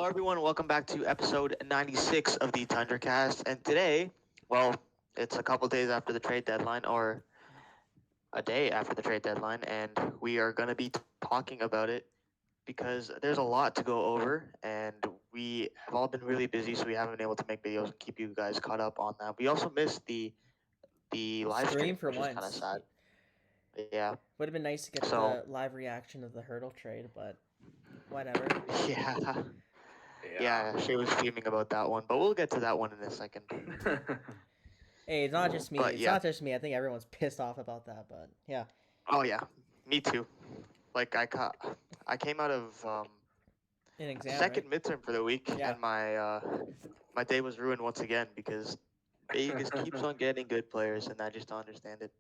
everyone. Welcome back to episode 96 of the Tundra cast. And today, well, it's a couple days after the trade deadline, or a day after the trade deadline, and we are going to be talking about it because there's a lot to go over, and we have all been really busy, so we haven't been able to make videos and keep you guys caught up on that. We also missed the live Stream stream, for which is kind of once. sad. Yeah. Would have been nice to get So the live reaction of the Hertl trade, but whatever. yeah, Yeah. yeah, she was fuming about that one, but we'll get to that one in a second. Hey, it's not just me. But It's yeah. not just me. I think everyone's pissed off about that, but yeah. Oh yeah, me too. Like I came out of An exam. second midterm for the week, Yeah. and my day was ruined once again because Vegas keeps on getting good players, and I just don't understand it.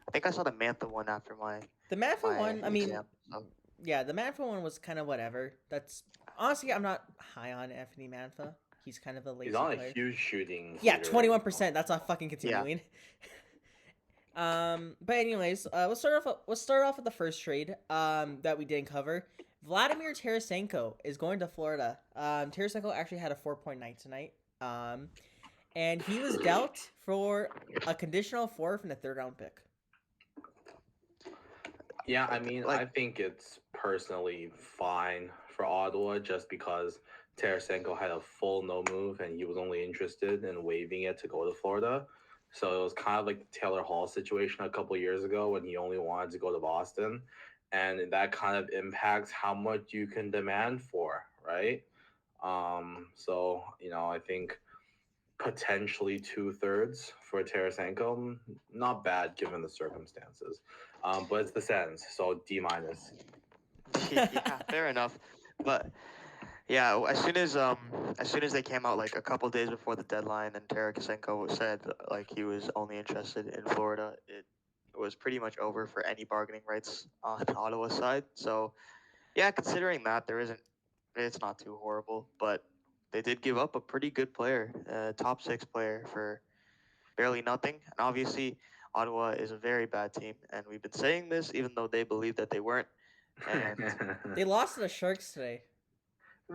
I think I saw the Mantha one after my The Manfred my one, I mean, exam. So, yeah, the Manfred one was kind of whatever. That's honestly, I'm not high on Anthony Manfa. He's kind of a lazy He's on player. a huge shooting. Yeah, heater. 21%. That's not fucking continuing. But anyways, let's start off with the first trade that we didn't cover. Vladimir Tarasenko is going to Florida. Tarasenko actually had a 4-point night tonight. And he was dealt for a conditional fourth and a third round pick. Yeah, I mean, Like- I think it's personally fine for Ottawa just because Tarasenko had a full no move and he was only interested in waiving it to go to Florida. So it was kind of like the Taylor Hall situation a couple years ago when he only wanted to go to Boston. And that kind of impacts how much you can demand for, right? So, I think potentially 2/3 for Tarasenko, not bad given the circumstances. But it's the Sens, so D-. yeah, fair enough. But yeah, as soon as they came out like a couple days before the deadline, and Tarasenko said like he was only interested in Florida, it was pretty much over for any bargaining rights on Ottawa's side. So yeah, considering that it's not too horrible, but they did give up a pretty good player, top six player for barely nothing. And obviously, Ottawa is a very bad team, and we've been saying this even though they believe that they weren't. And They lost to the Sharks today.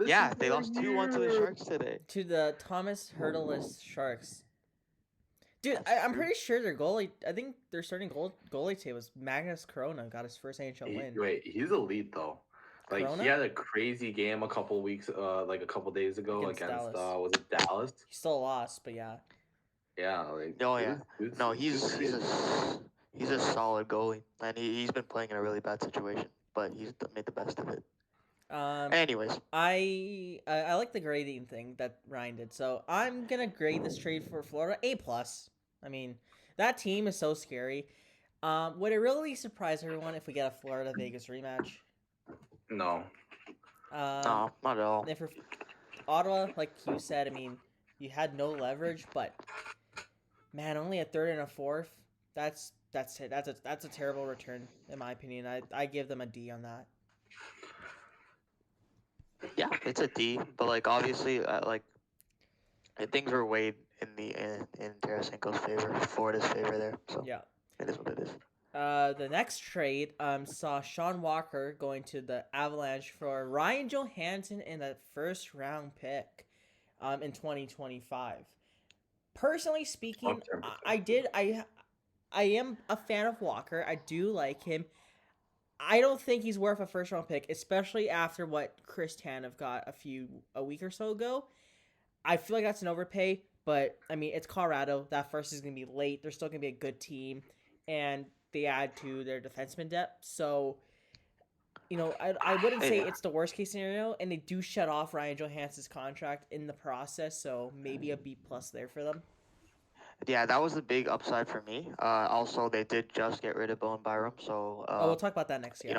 yeah, they lost 2-1 to the Sharks today. To the Thomas Hertless Sharks. Dude, I'm pretty sure their goalie, I think their starting goalie today was Magnus Corona, got his first NHL win. Wait, he's elite though. Like Corona? he had a crazy game a couple days ago Against against Dallas. was it Dallas? He still lost, but yeah. Yeah, like Oh yeah, no, he's he's a solid goalie, and he's been playing in a really bad situation, but he's made the best of it. Anyways, I like the grading thing that Ryan did, so I'm gonna grade this trade for Florida A+. I mean, that team is so scary. Would it really surprise everyone if we get a Florida Vegas rematch? no. no, not at all. And for Ottawa, like you said, I mean, you had no leverage, but man, only a third and a fourth. That's it. That's a terrible return in my opinion. I give them a D on that. Yeah, it's a D, but like obviously, things were weighed in Tarasenko's favor, Florida's favor there. So Yeah. it is what it is. The next trade saw Sean Walker going to the Avalanche for Ryan Johansson in a first round pick in 2025. Personally speaking, I am a fan of Walker. I do like him. I don't think he's worth a first round pick, especially after what Chris Tanev got a week or so ago. I feel like that's an overpay, but I mean, it's Colorado. That first is going to be late. They're still going to be a good team, and they add to their defenseman depth. So, I wouldn't say it's the worst case scenario, and they do shut off Ryan Johansson's contract in the process, so maybe a B+ there for them. Yeah, that was the big upside for me. Also, they did just get rid of Bowen Byram, so we'll talk about that next year.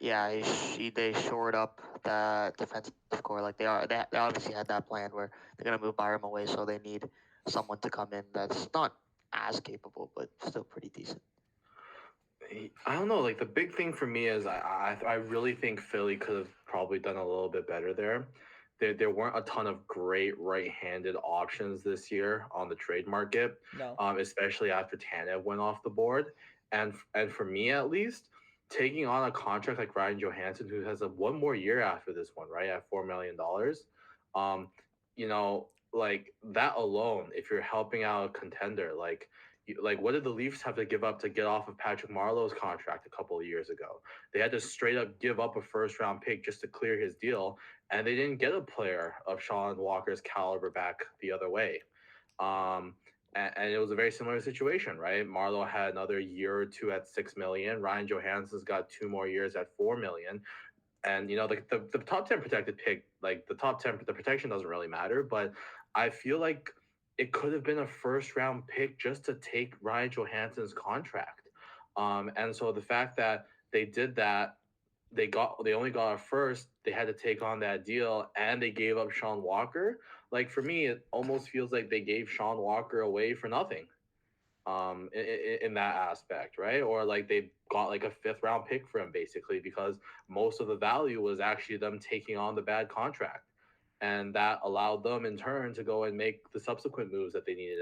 They shored up the defensive core. Like they obviously had that plan where they're gonna move Byram away, so they need someone to come in that's not as capable, but still pretty decent. I don't know. Like the big thing for me is I really think Philly could have probably done a little bit better there. There weren't a ton of great right-handed options this year on the trade market. No. Especially after Tanev went off the board, and for me at least, taking on a contract like Ryan Johansson, who has one more year after this one, right, at $4 million, um, like that alone, if you're helping out a contender, like what did the Leafs have to give up to get off of Patrick Marleau's contract a couple of years ago? They had to straight up give up a first round pick just to clear his deal, and they didn't get a player of Sean Walker's caliber back the other way. And it was a very similar situation, right? Marleau had another year or two at 6 million. Ryan Johansson's got 2 more years at 4 million. And the top 10 protected pick, like the top 10, the protection doesn't really matter, but I feel like it could have been a first round pick just to take Ryan Johansson's contract. And so the fact that they did that, they only got a first, they had to take on that deal, and they gave up Sean Walker. Like, for me, it almost feels like they gave Sean Walker away for nothing. In that aspect, right? Or like they got like a 5th round pick for him, basically, because most of the value was actually them taking on the bad contract, and that allowed them in turn to go and make the subsequent moves that they needed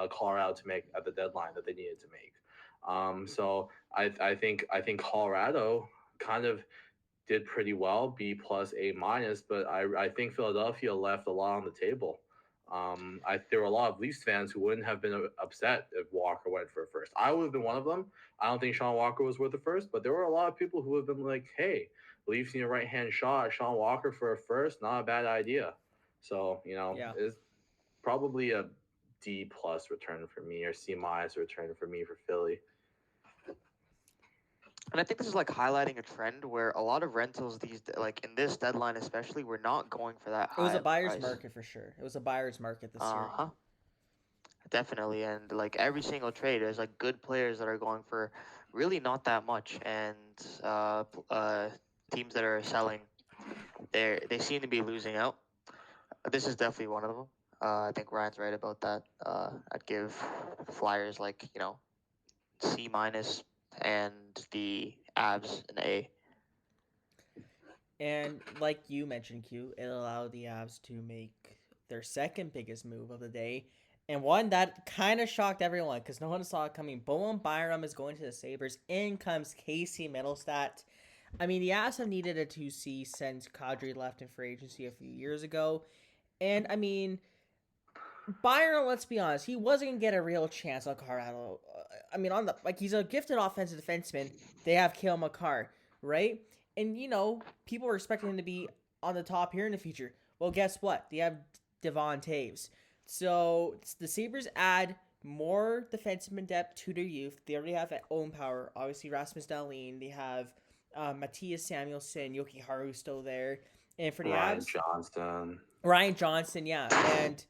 Colorado to make at the deadline that they needed to make. So I think Colorado kind of did pretty well, B plus A minus, but I think Philadelphia left a lot on the table. There were a lot of Leafs fans who wouldn't have been upset if Walker went for a first. I would have been one of them. I don't think Sean Walker was worth a first, but there were a lot of people who would have been like, hey, Leafs need a right-hand shot. Sean Walker for a first, not a bad idea. So, Yeah. it's probably a D plus return for me, or C minus return for me for Philly. And I think this is like highlighting a trend where a lot of rentals like in this deadline especially, we're not going for that It was high a buyer's price. market for sure. It was a buyer's market this year. Uh-huh. Definitely, and like every single trade, there's like good players that are going for really not that much, and teams that are selling, they seem to be losing out. This is definitely one of them. I think Ryan's right about that. I'd give Flyers like C minus, and the Avs an A. And like you mentioned, Q, it allowed the Avs to make their second biggest move of the day, and one that kind of shocked everyone because no one saw it coming. Bowen Byram is going to the Sabres. In comes Casey Middlestat. I mean, the Avs have needed a 2C since Kadri left in free agency a few years ago. And, I mean, Byram, let's be honest, he wasn't going to get a real chance on Colorado. I mean, he's a gifted offensive defenseman. They have Cale Makar, right? And, people were expecting him to be on the top here in the future. Well, guess what? They have Devon Taves. So the Sabres add more defenseman depth to their youth. They already have Owen Power, obviously Rasmus Dahlin. They have Matthias Samuelsson, Yoki Haru still there. And for the Avs, Ryan Johnson, yeah. And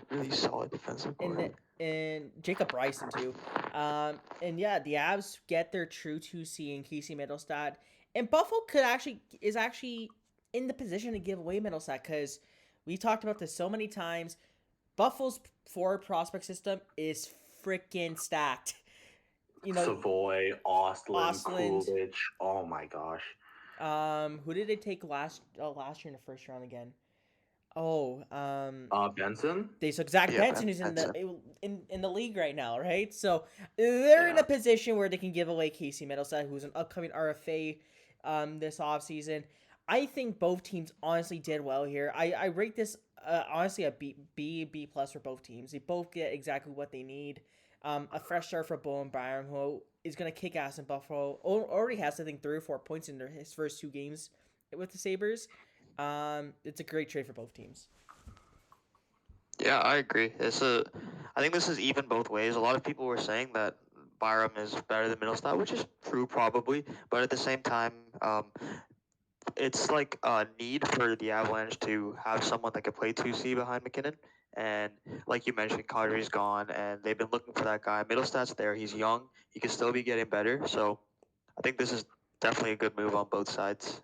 really solid defensive core. And Jacob Bryson too. And yeah, the Avs get their true 2C in Casey Middlestat. And Buffalo is actually in the position to give away Middlestat because we talked about this so many times. Buffalo's forward prospect system is freaking stacked. Savoy, Ostlund, Coolidge. Oh my gosh. Who did they take last year in the first round again? Benson. They took Zach Benson, who's in the league right now, right? So they're in a position where they can give away Casey Middlestat, who's an upcoming RFA, this offseason. I think both teams honestly did well here. I rate this honestly a B plus for both teams. They both get exactly what they need. A fresh start for Bowen Byram, who is going to kick ass in Buffalo. Already has, I think, 3 or 4 points in his first 2 games with the Sabres. It's a great trade for both teams. Yeah, I agree. I think this is even both ways. A lot of people were saying that Byram is better than Middlestat, which is true probably, but at the same time, it's like a need for the Avalanche to have someone that can play 2C behind McKinnon. And like you mentioned, Kadri's gone, and they've been looking for that guy. Middlestat's there. He's young. He can still be getting better. So I think this is definitely a good move on both sides.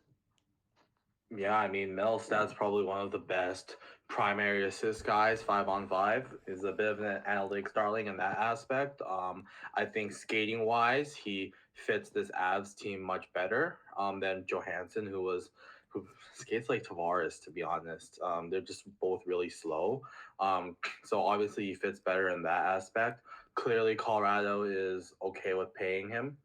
Yeah, I mean, Middlestat's probably one of the best primary assist guys, 5-on-5. Is a bit of an analytics darling in that aspect. I think skating-wise, he fits this Avs team much better than Johansson, who skates like Tavares, to be honest. They're just both really slow. So obviously he fits better in that aspect. Clearly, Colorado is okay with paying him.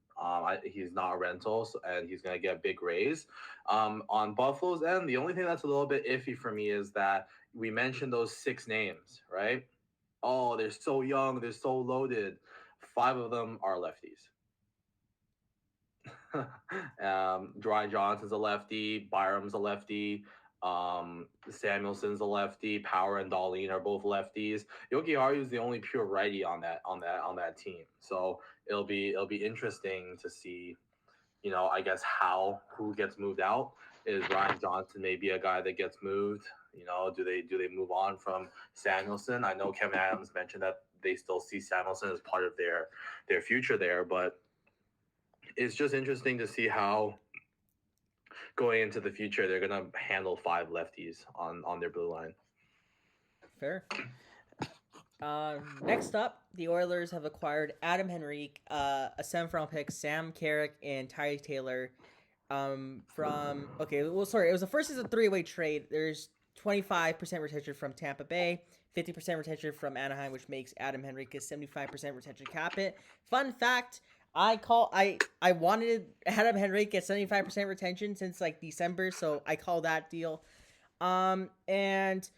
He's not a rental, and he's going to get a big raise. On Buffalo's end, the only thing that's a little bit iffy for me is that we mentioned those 6 names, right? Oh, they're so young, they're so loaded. 5 of them are lefties. Dry Johnson's a lefty, Byram's a lefty, Samuelson's a lefty, Power and Darlene are both lefties. Yogi is the only pure righty on that team. So it'll be interesting to see, I guess who gets moved out. Is Ryan Johnson maybe a guy that gets moved? Do they move on from Samuelson? I know Kevin Adams mentioned that they still see Samuelson as part of their future there, but it's just interesting to see how going into the future they're gonna handle 5 lefties on their blue line. Fair. Next up, the Oilers have acquired Adam Henrique, a 7th-round pick, Sam Carrick, and Ty Taylor. It was the first is a 3-way trade. There's 25% retention from Tampa Bay, 50% retention from Anaheim, which makes Adam Henrique a 75% retention cap it. Fun fact: I wanted Adam Henrique at 75% retention since like December, so I call that deal. And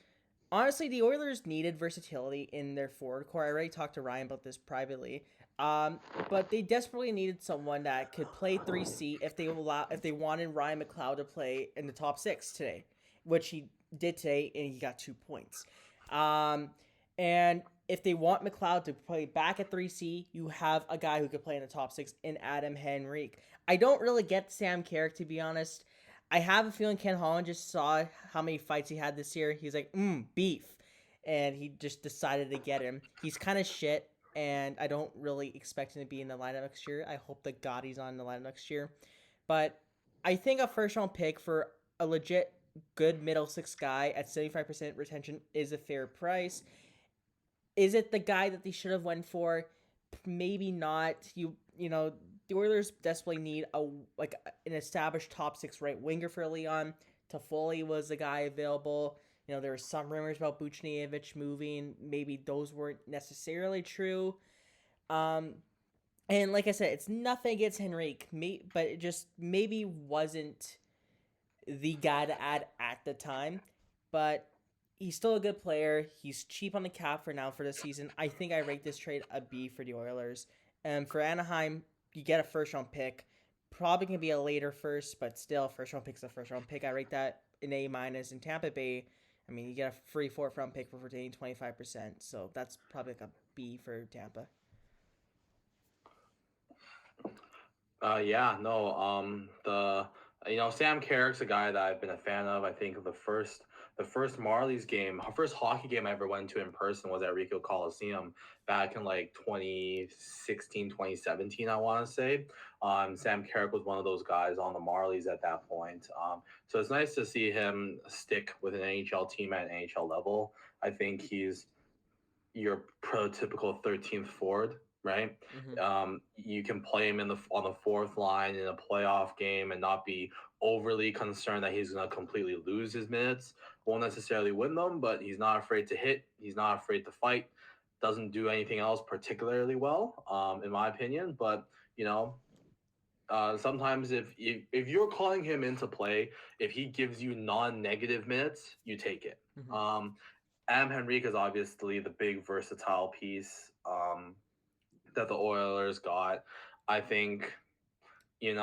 honestly, the Oilers needed versatility in their forward core. I already talked to Ryan about this privately. But they desperately needed someone that could play 3C if they wanted Ryan McLeod to play in the top 6 today, which he did today, and he got 2 points. And if they want McLeod to play back at 3C, you have a guy who could play in the top 6 in Adam Henrique. I don't really get Sam Carrick, to be honest. I have a feeling Ken Holland just saw how many fights he had this year. He's like, beef. And he just decided to get him. He's kind of shit, and I don't really expect him to be in the lineup next year. I hope that Gotti's on the lineup next year. But I think a first-round pick for a legit good middle 6 guy at 75% retention is a fair price. Is it the guy that they should have went for? Maybe not. The Oilers desperately need an established top 6 right winger for Leon. Toffoli was the guy available. There were some rumors about Buchnevich moving. Maybe those weren't necessarily true. And like I said, it's nothing against Henrique, but it just maybe wasn't the guy to add at the time. But he's still a good player. He's cheap on the cap for now for the season. I think I rate this trade a B for the Oilers. And for Anaheim, you get a first-round pick. Probably going to be a later first, but still, first-round pick's a first-round pick. I rate that an A-. In Tampa Bay, you get a free 4th-round pick for retaining 25%. So that's probably like a B for Tampa. Sam Carrick's a guy that I've been a fan of. I think the first Marlies game, first hockey game I ever went to in person was at Ricoh Coliseum back in like 2016, 2017, I want to say. Sam Carrick was one of those guys on the Marlies at that point. So it's nice to see him stick with an NHL team at an NHL level. I think he's your prototypical 13th forward, right? Mm-hmm. You can play him on the 4th line in a playoff game and not be overly concerned that he's going to completely lose his minutes. Won't necessarily win them, but he's not afraid to hit. He's not afraid to fight. Doesn't do anything else particularly well, in my opinion. But sometimes if you're calling him into play, if he gives you non-negative minutes, you take it. Mm-hmm. Adam Henrique is obviously the big versatile piece that the Oilers got. I think, in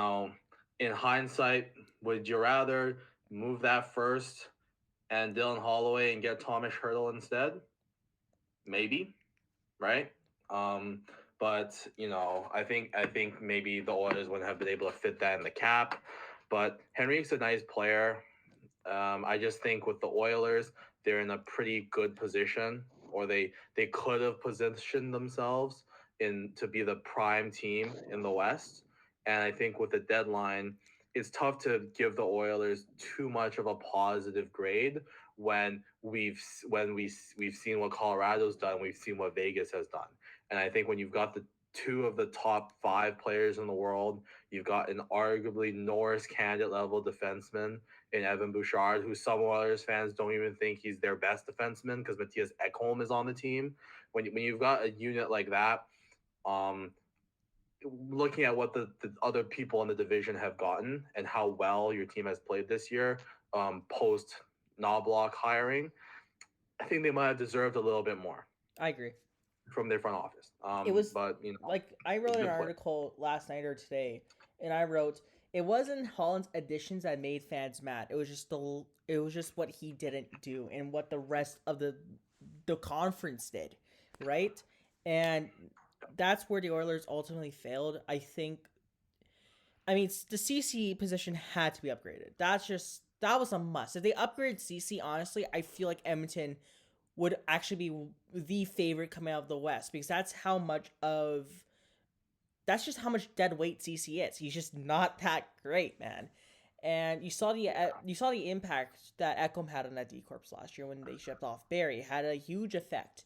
hindsight, would you rather move that first and Dylan Holloway and get TOmas Hertl instead? Maybe, right? But I think maybe the Oilers wouldn't have been able to fit that in the cap. But Henrique's a nice player. I just think with the Oilers, they're in a pretty good position, or they could have positioned themselves to be the prime team in the West. And I think with the deadline, it's tough to give the Oilers too much of a positive grade when we've seen what Colorado's done, we've seen what Vegas has done. And I think when you've got the 2 of the top 5 players in the world, you've got an arguably Norris candidate level defenseman in Evan Bouchard, who some Oilers fans don't even think he's their best defenseman because Matthias Ekholm is on the team. When you've got a unit like that, looking at what the other people in the division have gotten and how well your team has played this year, post Knobloch hiring, I think they might have deserved a little bit more I agree. from their front office. It was But like I wrote an good play. article last night or today, and I wrote it wasn't Holland's additions that made fans mad. It was just what he didn't do and what the rest of the conference did, right? And that's where the Oilers ultimately failed. I think. I mean, the CC position had to be upgraded. That was a must. If they upgraded CC, honestly, I feel like Edmonton would actually be the favorite coming out of the West because that's just how much dead weight CC is. He's just not that great, man. And you saw the impact that Ekholm had on that D Corps last year when they shipped off Barry. It had a huge effect.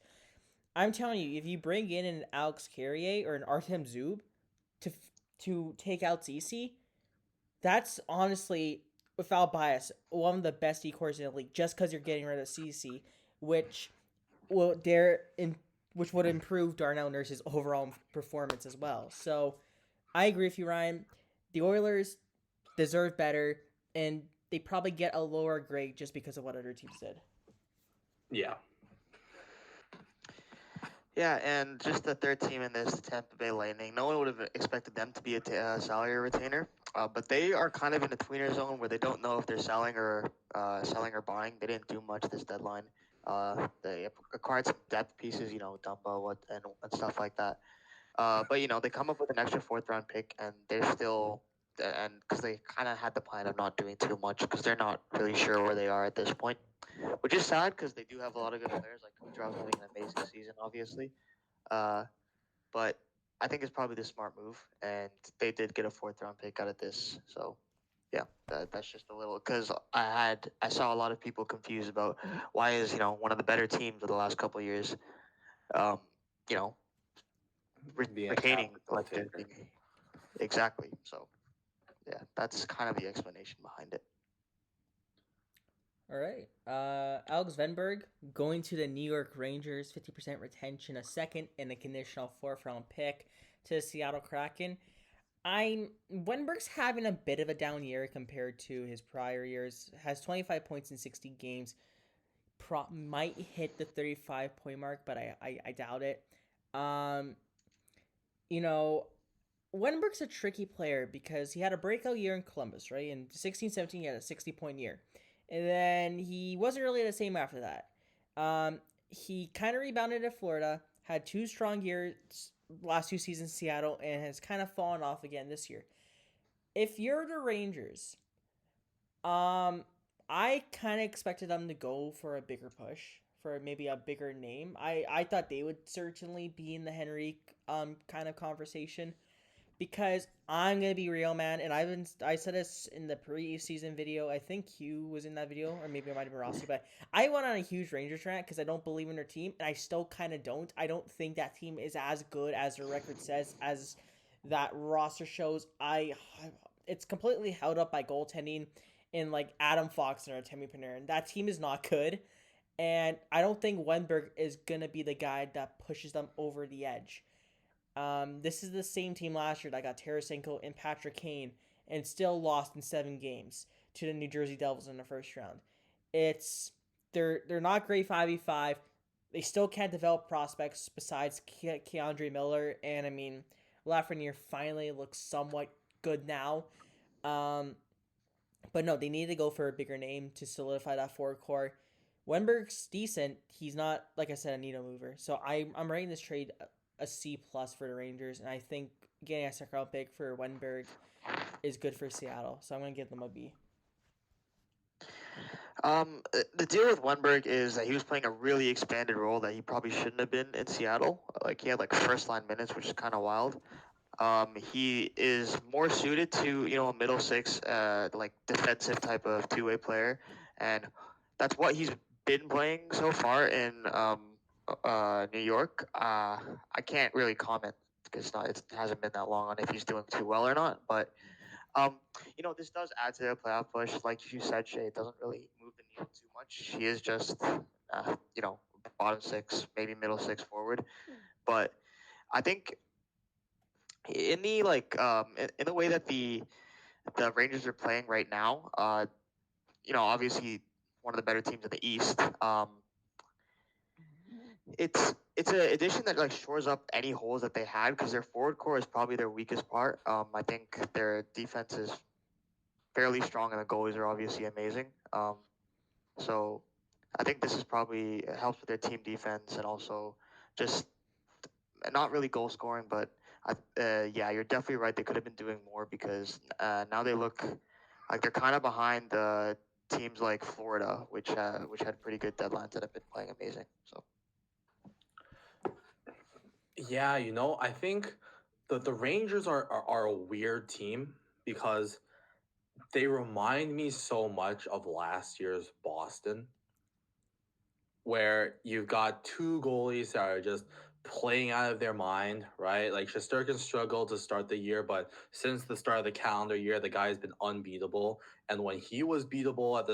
I'm telling you, if you bring in an Alex Carrier or an Artem Zub to take out CC, that's honestly, without bias, one of the best D Corps in the league. Just because you're getting rid of CC, which which would improve Darnell Nurse's overall performance as well. So I agree with you, Ryan. The Oilers deserve better, and they probably get a lower grade just because of what other teams did. Yeah. Yeah, and just the third team in this, the Tampa Bay Lightning. No one would have expected them to be a salary retainer, but they are kind of in a tweener zone where they don't know if they're selling or buying. They didn't do much this deadline. They acquired some depth pieces, Dumbo and stuff like that. But they come up with an extra fourth round pick, and they're still, and because they kind of had the plan of not doing too much because they're not really sure where they are at this point, which is sad because they do have a lot of good players. Like Kucherov's having an amazing season, obviously. But I think it's probably the smart move, and they did get a fourth round pick out of this. So yeah, that's just a little because I saw a lot of people confused about why is one of the better teams of the last couple of years, um, you know, Being a retaining capital like taker. exactly. So yeah, that's kind of the explanation behind it. All right. Alex Venberg going to the New York Rangers, 50% retention, a second, and a conditional fourth round pick to the Seattle Kraken. Wenberg's having a bit of a down year compared to his prior years. Has 25 points in 60 games. Might hit the 35-point mark, but I doubt it. Wenberg's a tricky player because he had a breakout year in Columbus, right? In 16-17, he had a 60-point year. And then he wasn't really the same after that. He kind of rebounded at Florida, had 2 strong years last 2 seasons in Seattle, and has kind of fallen off again this year. If you're the Rangers, I kind of expected them to go for a bigger push, for maybe a bigger name. I thought they would certainly be in the Henrique kind of conversation. Because I'm gonna be real, man, and I said this in the pre-season video. I think Hugh was in that video, or maybe it might have been Rossi. But I went on a huge Rangers rant because I don't believe in their team, and I still kind of don't. I don't think that team is as good as their record says, as that roster shows. It's completely held up by goaltending in like Adam Fox and Artemi Panarin. That team is not good, and I don't think Wenberg is gonna be the guy that pushes them over the edge. This is the same team last year that got Tarasenko and Patrick Kane and still lost in 7 games to the New Jersey Devils in the first round. They're not great 5v5. They still can't develop prospects besides Keandre Miller, and I mean Lafreniere finally looks somewhat good now. But no, they need to go for a bigger name to solidify that forward core. Wenberg's decent. He's not, like I said, a needle mover. So I'm rating this trade a C plus for the Rangers, and I think getting a second round pick for Wenberg is good for Seattle. So I'm gonna give them a B. The deal with Wenberg is that he was playing a really expanded role that he probably shouldn't have been in Seattle. Like he had like first line minutes, which is kind of wild. He is more suited to a middle six, like defensive type of 2-way player, and that's what he's been playing so far in New York. I can't really comment because it hasn't been that long on if he's doing too well or not. But this does add to the playoff push. Like you said, Shay, it doesn't really move the needle too much. He is just bottom 6, maybe middle 6 forward. But I think in the in the way that the Rangers are playing right now, obviously one of the better teams in the East. It's an addition that like shores up any holes that they had because their forward core is probably their weakest part. I think their defense is fairly strong and the goalies are obviously amazing. So I think this is probably it helps with their team defense and also just not really goal scoring, but yeah, you're definitely right. They could have been doing more because now they look like they're kind of behind the teams like Florida, which had pretty good deadlines that have been playing amazing. So Yeah, I think the Rangers are a weird team because they remind me so much of last year's Boston, where you've got two goalies that are just playing out of their mind, right? Like Shesterkin struggled to start the year, but since the start of the calendar year, the guy's been unbeatable. And when he was beatable at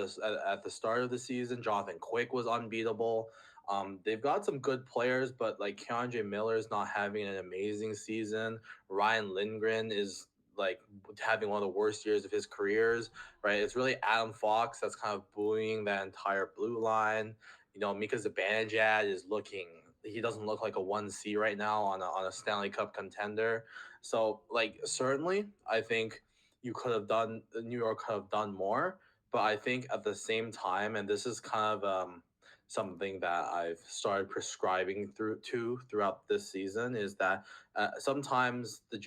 the start of the season, Jonathan Quick was unbeatable. They've got some good players, but like Keandre Miller is not having an amazing season. Ryan Lindgren is like having one of the worst years of his careers, right? It's really Adam Fox that's kind of buoying that entire blue line. Mika Zibanejad is he doesn't look like a 1C right now on a Stanley Cup contender. So, like, certainly, I think New York could have done more. But I think at the same time, and this is kind of something that I've started prescribing throughout this season, is that sometimes when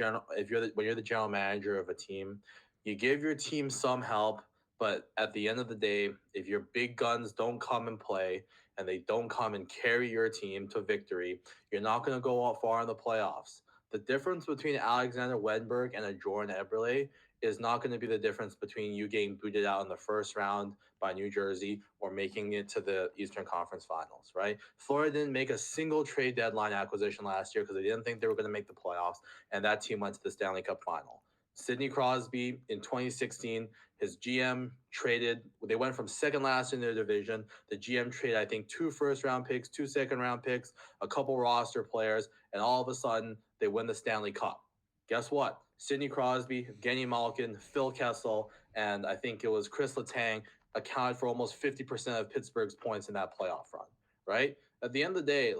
you're the general manager of a team, you give your team some help, but at the end of the day, if your big guns don't come and play and they don't come and carry your team to victory, you're not going to go out far in the playoffs. The difference between Alexander Wedberg and a Jordan Eberle is not going to be the difference between you getting booted out in the first round by New Jersey or making it to the Eastern Conference Finals, right? Florida didn't make a single trade deadline acquisition last year because they didn't think they were going to make the playoffs, and that team went to the Stanley Cup final. Sidney Crosby in 2016, his GM traded, they went from second last in their division. The GM traded, I think, 2 first-round picks, 2 second-round picks, a couple roster players, and all of a sudden, they win the Stanley Cup. Guess what? Sidney Crosby, Evgeny Malkin, Phil Kessel, and I think it was Chris Letang accounted for almost 50% of Pittsburgh's points in that playoff run, right? At the end of the day,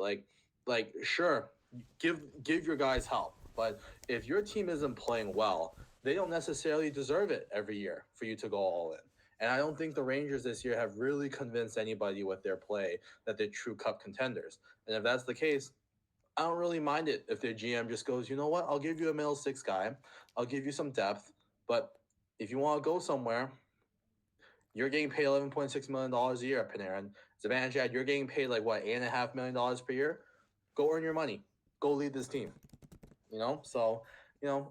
sure, give your guys help, but if your team isn't playing well, they don't necessarily deserve it every year for you to go all in. And I don't think the Rangers this year have really convinced anybody with their play that they're true cup contenders. And if that's the case, I don't really mind it if their GM just goes, you know what, I'll give you a middle six guy. I'll give you some depth. But if you want to go somewhere, you're getting paid $11.6 million a year at Panarin. Zibanejad, you're getting paid like what, $8.5 million per year? Go earn your money. Go lead this team. So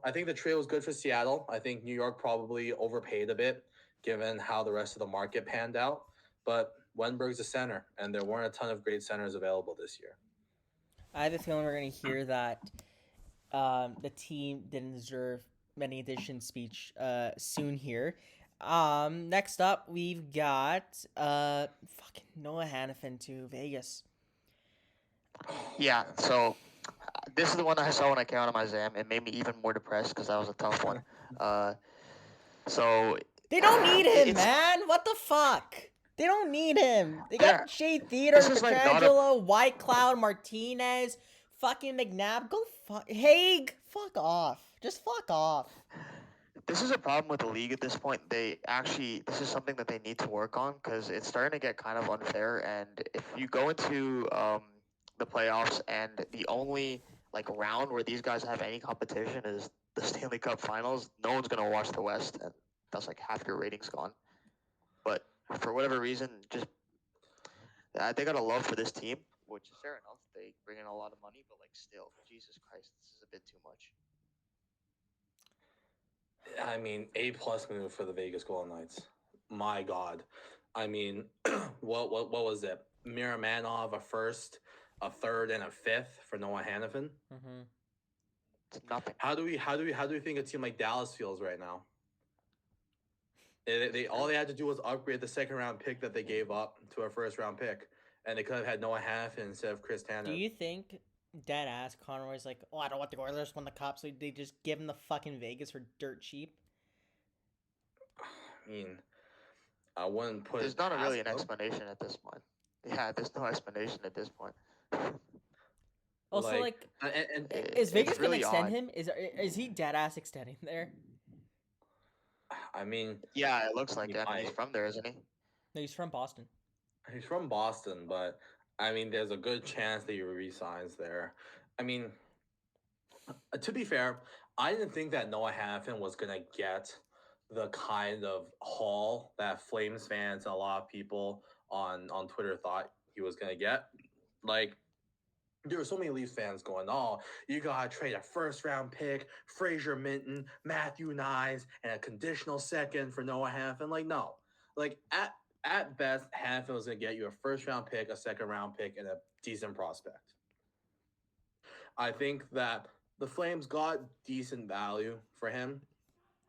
I think the trade was good for Seattle. I think New York probably overpaid a bit given how the rest of the market panned out. But Wenberg's a center, and there weren't a ton of great centers available this year. I have a feeling we're going to hear that the team didn't deserve many addition speech soon here. Next up, we've got fucking Noah Hanifin to Vegas. yeah, so this is the one I saw when I came out of my exam. It made me even more depressed because that was a tough one. So they don't need him, man. What the fuck? They don't need him. They got Shea Theodore, Petrangelo, White Cloud, Martinez, fucking McNabb. Go fuck Haig. Fuck off. Just fuck off. This is a problem with the league at this point. This is something that they need to work on because it's starting to get kind of unfair. And if you go into the playoffs and the only round where these guys have any competition is the Stanley Cup Finals, no one's gonna watch the West, and that's like half your ratings gone. But for whatever reason, just they got a love for this team, which is fair enough. They bring in a lot of money, but still, Jesus Christ, this is a bit too much. I mean, A+ move for the Vegas Golden Knights. My God. I mean, what was it? Miramanov, a first, a third, and a fifth for Noah Hanifin. Mm-hmm. It's nothing. How do we think a team like Dallas feels right now? They all they had to do was upgrade the second round pick that they gave up to a first round pick, and they could have had Noah Hanifin instead of Chris Tanev. Do you think dead ass. Conroy's like, oh, I don't want the Oilers won the cup, so they just give him the fucking Vegas for dirt cheap. I mean, I wouldn't put. There's not really an them. explanation at this point. Yeah, there's no explanation at this point. Also, like, and is Vegas really gonna extend odd. him? Is he dead ass extending there? I mean, Yeah, it looks like He it. I mean, he's might. from there, isn't he? No, he's from Boston. he's from Boston, but I mean, there's a good chance that he resigns there. I mean, to be fair, I didn't think that Noah Hanifin was gonna get the kind of haul that Flames fans and a lot of people on Twitter thought he was gonna get. Like, there were so many Leafs fans going, "Oh, you gotta trade a first-round pick, Fraser Minton, Matthew Nyes, and a conditional second for Noah Hanifin." Like, no, like at best, Hanifin was gonna get you a first-round pick, a second-round pick, and a decent prospect. I think that the Flames got decent value for him,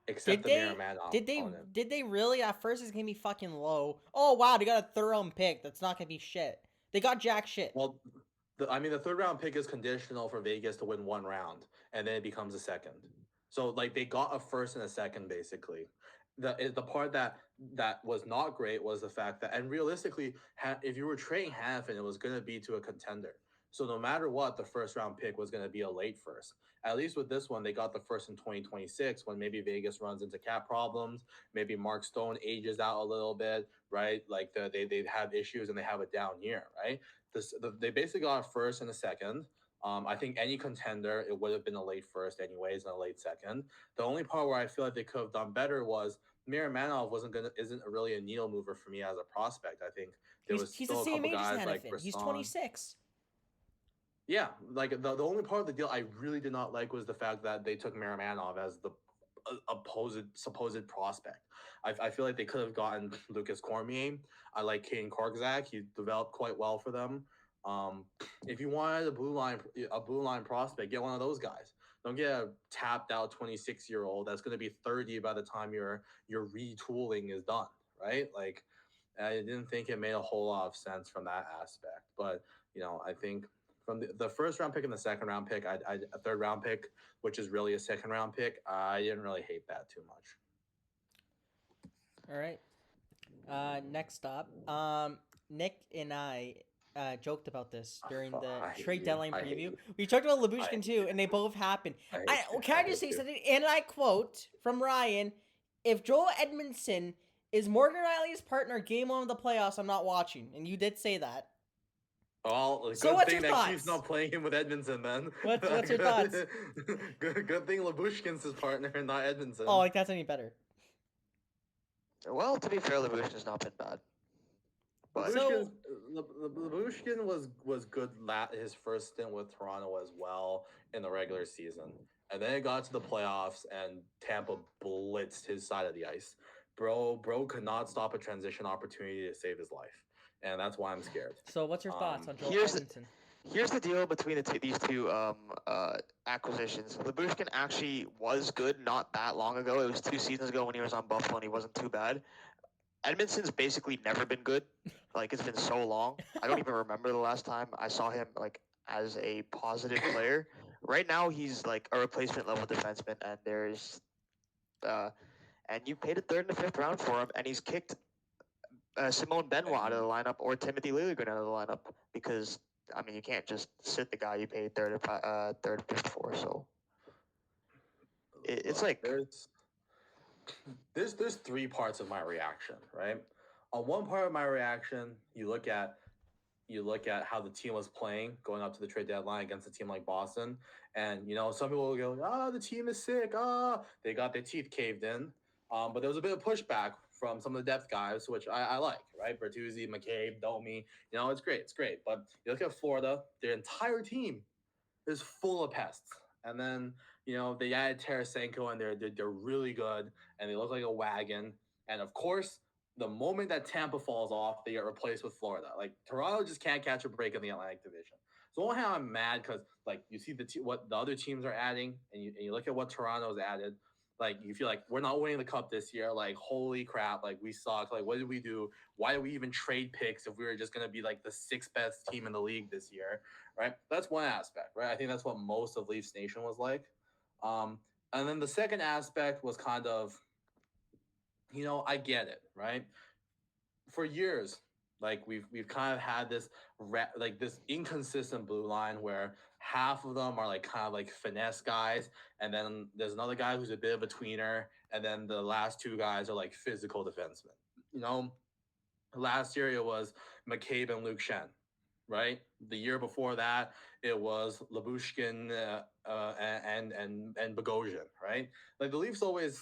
except the Miraman opponent. Did they really? At first, it's gonna be fucking low. Oh wow, they got a third-round pick. That's not gonna be shit. They got jack shit. Well, the third-round pick is conditional for Vegas to win one round, and then it becomes a second. So, like, they got a first and a second, basically. The part that was not great was the fact that, and realistically, if you were trading Hanifin, it was going to be to a contender. So no matter what, the first round pick was going to be a late first. At least with this one, they got the first in 2026 when maybe Vegas runs into cap problems. Maybe Mark Stone ages out a little bit, right? Like they have issues and they have a down year, right? They basically got a first and a second. I think any contender, it would have been a late first anyways and a late second. The only part where I feel like they could have done better was Miramanov isn't really a needle mover for me as a prospect. I think He's the same age as Hanifin. He's 26. Yeah, like the only part of the deal I really did not like was the fact that they took Miramanov as the supposed prospect. I feel like they could have gotten Lucas Cormier. I like Kane Korczak. He developed quite well for them. If you wanted a blue line prospect, get one of those guys. Don't get a tapped out 26-year-old that's going to be 30 by the time your retooling is done, right? Like, I didn't think it made a whole lot of sense from that aspect. But I think from the first round pick and the second round pick, a third round pick, which is really a second round pick, I didn't really hate that too much. All right. Next up, Nick and I joked about this during the trade deadline preview. We talked about Lyubushkin too, and they both happened. Can I just say something? And I quote from Ryan: "If Joel Edmundson is Morgan Riley's partner game one of the playoffs, I'm not watching." And you did say that. Well, so good thing that thoughts? Keith's not playing him with Edmundson, then. What's your thoughts? Good thing Lyubushkin's his partner and not Edmundson. Oh, like that's any better. Well, to be fair, Lyubushkin's not been bad. But Lyubushkin was good his first stint with Toronto as well in the regular season. And then it got to the playoffs and Tampa blitzed his side of the ice. Bro could not stop a transition opportunity to save his life. And that's why I'm scared. So what's your thoughts on Joel Edmundson? Here's the deal between these two acquisitions. Lyubushkin actually was good not that long ago. It was 2 seasons ago when he was on Buffalo and he wasn't too bad. Edmondson's basically never been good. Like, it's been so long. I don't even remember the last time I saw him like as a positive player. Right now, he's like a replacement level defenseman, and and you paid a third and a fifth round for him, and he's kicked Simone Benoit out of the lineup or Timothy Liljegren out of the lineup because, I mean, you can't just sit the guy you paid third and fifth for. So it's like there's 3 parts of my reaction, right? On one part of my reaction, you look at how the team was playing going up to the trade deadline against a team like Boston, and some people will go, the team is sick, they got their teeth caved in, but there was a bit of pushback from some of the depth guys, which I like, right? Bertuzzi, McCabe, Domi, it's great. But you look at Florida, their entire team is full of pests. And then, they added Tarasenko, and they're really good, and they look like a wagon. And of course, the moment that Tampa falls off, they get replaced with Florida. Like, Toronto just can't catch a break in the Atlantic Division. So on one hand, I'm mad because, like, you see what the other teams are adding, and you look at what Toronto's added. Like you feel like we're not winning the cup this year. Like holy crap! Like we suck. Like what did we do? Why did we even trade picks if we were just gonna be like the sixth best team in the league this year? Right. That's one aspect. Right. I think that's what most of Leafs Nation was like. And then the second aspect was kind of, I get it. Right. For years, like we've kind of had this this inconsistent blue line where half of them are like kind of like finesse guys, and then there's another guy who's a bit of a tweener, and then the last two guys are like physical defensemen. Last year it was McCabe and Luke Shen, right? The year before that it was Labushkin and Bogosian, right? Like the Leafs always,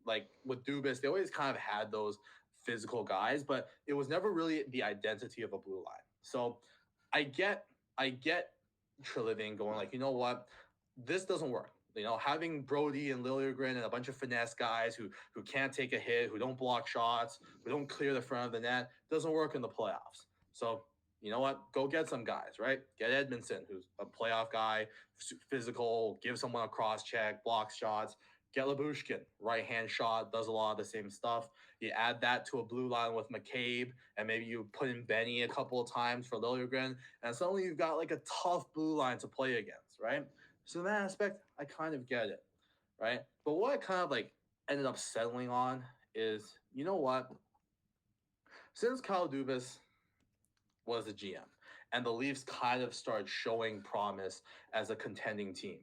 like with Dubas, they always kind of had those physical guys, but it was never really the identity of a blue line. So I get Treliving going like, you know what, this doesn't work. Having Brody and Liljegren and a bunch of finesse guys who can't take a hit, who don't block shots, who don't clear the front of the net, doesn't work in the playoffs. So you know what? Go get some guys, right? Get Edmundson, who's a playoff guy, physical, give someone a cross check, blocks shots. Get Labushkin, right-hand shot, does a lot of the same stuff. You add that to a blue line with McCabe, and maybe you put in Benny a couple of times for Liljegren, and suddenly you've got like a tough blue line to play against, right? So in that aspect, I kind of get it, right? But what I kind of like ended up settling on is, you know what? Since Kyle Dubas was the GM, and the Leafs kind of started showing promise as a contending team,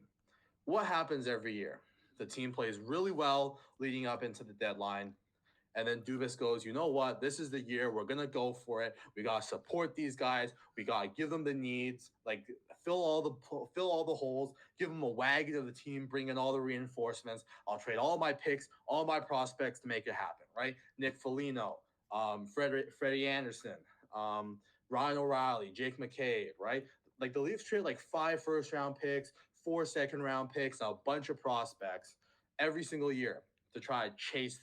what happens every year? The team plays really well leading up into the deadline. And then Dubas goes, you know what? This is the year. We're going to go for it. We got to support these guys. We got to give them the needs, like fill all the holes, give them a wagon of the team, bring in all the reinforcements. I'll trade all my picks, all my prospects to make it happen, right? Nick Foligno, Freddie Anderson, Ryan O'Reilly, Jake McCabe, right? Like the Leafs trade like 5 first-round picks, 4 second-round picks, and a bunch of prospects every single year to try to chase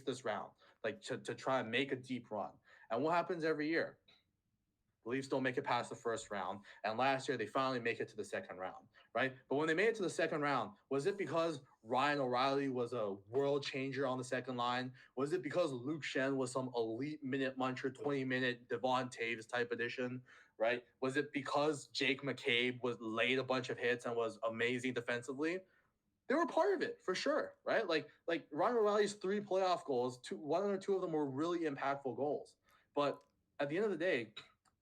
this round, like to try and make a deep run. And what happens every year? The Leafs don't make it past the first round. And last year, they finally make it to the second round, right? But when they made it to the second round, was it because Ryan O'Reilly was a world changer on the second line? Was it because Luke Shen was some elite minute muncher, 20-minute Devon Taves type addition, right? Was it because Jake McCabe laid a bunch of hits and was amazing defensively? They were part of it for sure, right? Like Ryan O'Reilly's 3 playoff goals, 1 or 2 of them were really impactful goals. But at the end of the day,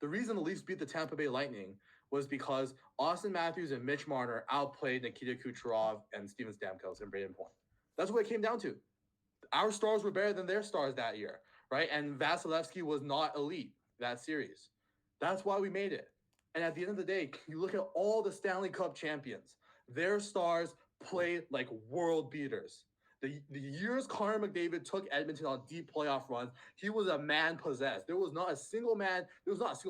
the reason the Leafs beat the Tampa Bay Lightning was because Austin Matthews and Mitch Marner outplayed Nikita Kucherov and Steven Stamkos and Braden Point. That's what it came down to. Our stars were better than their stars that year, right? And Vasilevsky was not elite that series. That's why we made it. And at the end of the day, you look at all the Stanley Cup champions, their stars played like world beaters. The years Connor McDavid took Edmonton on deep playoff runs, he was a man possessed. There was not a single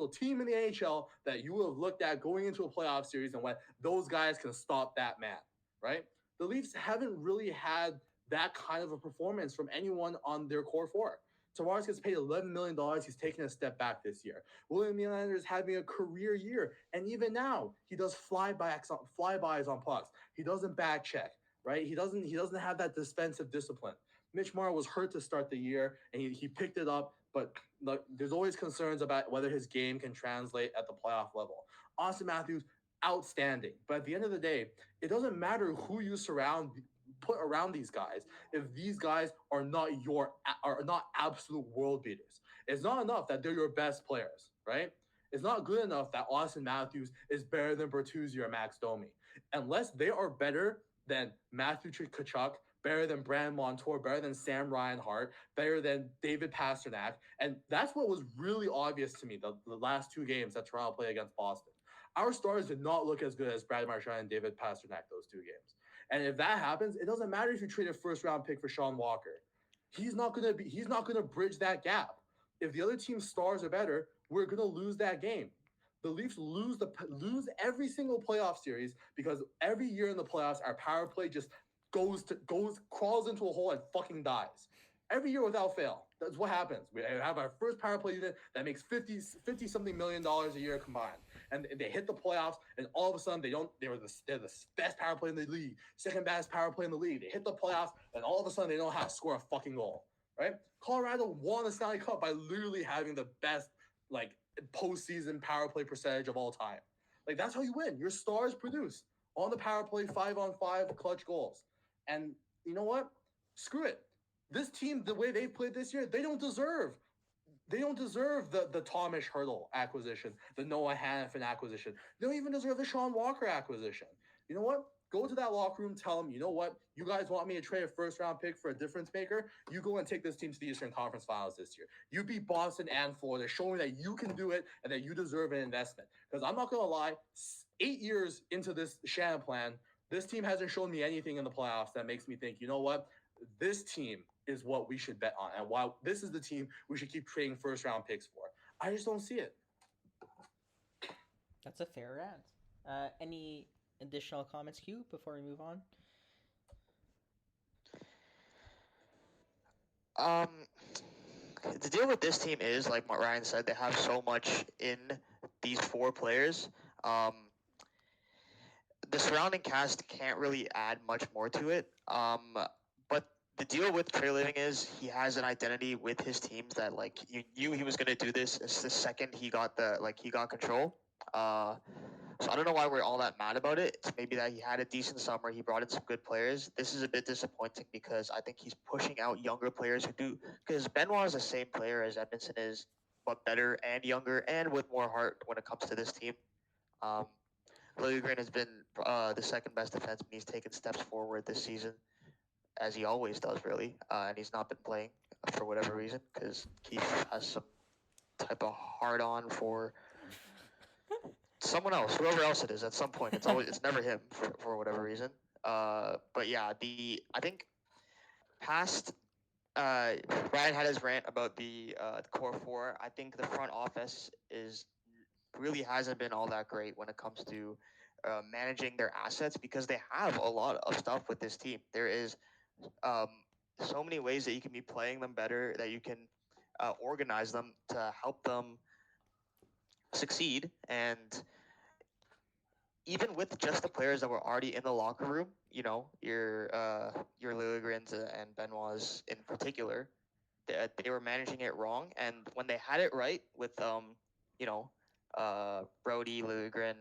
team in the NHL that you would have looked at going into a playoff series and went, those guys can stop that man, right? The Leafs haven't really had that kind of a performance from anyone on their core 4. Tavares gets paid $11 million. He's taking a step back this year. William Nylander is having a career year. And even now, he does flybys on pucks. He doesn't back check, right? He doesn't have that defensive discipline. Mitch Marner was hurt to start the year, and he picked it up. But there's always concerns about whether his game can translate at the playoff level. Austin Matthews, outstanding. But at the end of the day, it doesn't matter who you put around these guys if these guys are not absolute world beaters. It's not enough that they're your best players, right? It's not good enough that Austin Matthews is better than Bertuzzi or Max Domi. Unless they are better than Matthew Tkachuk, better than Brandon Montour, better than Sam Reinhart, better than David Pastrnak. And that's what was really obvious to me the last 2 games that Toronto played against Boston. Our stars did not look as good as Brad Marchand and David Pastrnak those 2 games. And if that happens, it doesn't matter if you trade a first-round pick for Sean Walker. He's not gonna bridge that gap. If the other team's stars are better, we're gonna lose that game. The Leafs lose every single playoff series because every year in the playoffs, our power play just crawls into a hole and fucking dies. Every year without fail. That's what happens. We have our first power play unit that makes $50 something million a year combined. and they hit the playoffs, and all of a sudden they're the best power play in the league, second best power play in the league. They hit the playoffs, and all of a sudden they don't know how to score a fucking goal, right? Colorado won the Stanley Cup by literally having the best like postseason power play percentage of all time. Like that's how you win. Your stars produce on the power play, 5-on-5 clutch goals, and you know what? Screw it. This team, the way they played this year, they don't deserve the TOmas Hertl acquisition, the Noah Hanifin acquisition. They don't even deserve the Sean Walker acquisition. You know what? Go to that locker room, tell them, you know what? You guys want me to trade a first-round pick for a difference maker? You go and take this team to the Eastern Conference Finals this year. You beat Boston and Florida, showing that you can do it and that you deserve an investment. Because I'm not going to lie, 8 years into this Shannon plan, this team hasn't shown me anything in the playoffs that makes me think, you know what? This team is what we should bet on. And while this is the team we should keep trading first-round picks for. I just don't see it. That's a fair rant. Any additional comments, Q, before we move on? The deal with this team is, like what Ryan said, they have so much in these 4 players. The surrounding cast can't really add much more to it. But the deal with Trey Living is he has an identity with his teams that like you knew he was going to do this the second he got control. So I don't know why we're all that mad about it. It's maybe that he had a decent summer. He brought in some good players. This is a bit disappointing because I think he's pushing out younger players who do. Because Benoit is the same player as Edmundson is, but better and younger and with more heart when it comes to this team. Liljegren has been the second best defenseman. He's taken steps forward this season, as he always does, really. And he's not been playing for whatever reason because Keith has some type of hard-on for someone else, whoever else it is. At some point, it's never him for whatever reason. But yeah, I think past Ryan had his rant about the core 4. I think the front office really hasn't been all that great when it comes to managing their assets because they have a lot of stuff with this team. There is so many ways that you can be playing them better, that you can organize them to help them succeed. And even with just the players that were already in the locker room, you know, your Liljegren's and Benoit's in particular, they were managing it wrong. And when they had it right with Brody, Liljegren,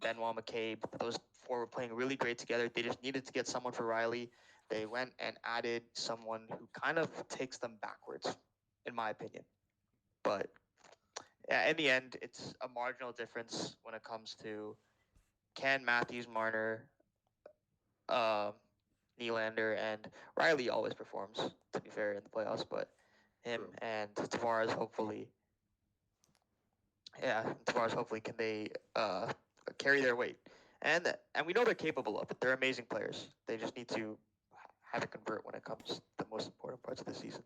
Benoit, McCabe, those 4 were playing really great together. They just needed to get someone for Riley. They went and added someone who kind of takes them backwards, in my opinion. But yeah, in the end, it's a marginal difference when it comes to can Matthews, Marner, Nylander, and Riley always performs, to be fair, in the playoffs, but him and Tavares hopefully can they carry their weight. And we know they're capable of it. They're amazing players. They just need to have it convert when it comes to the most important parts of the season.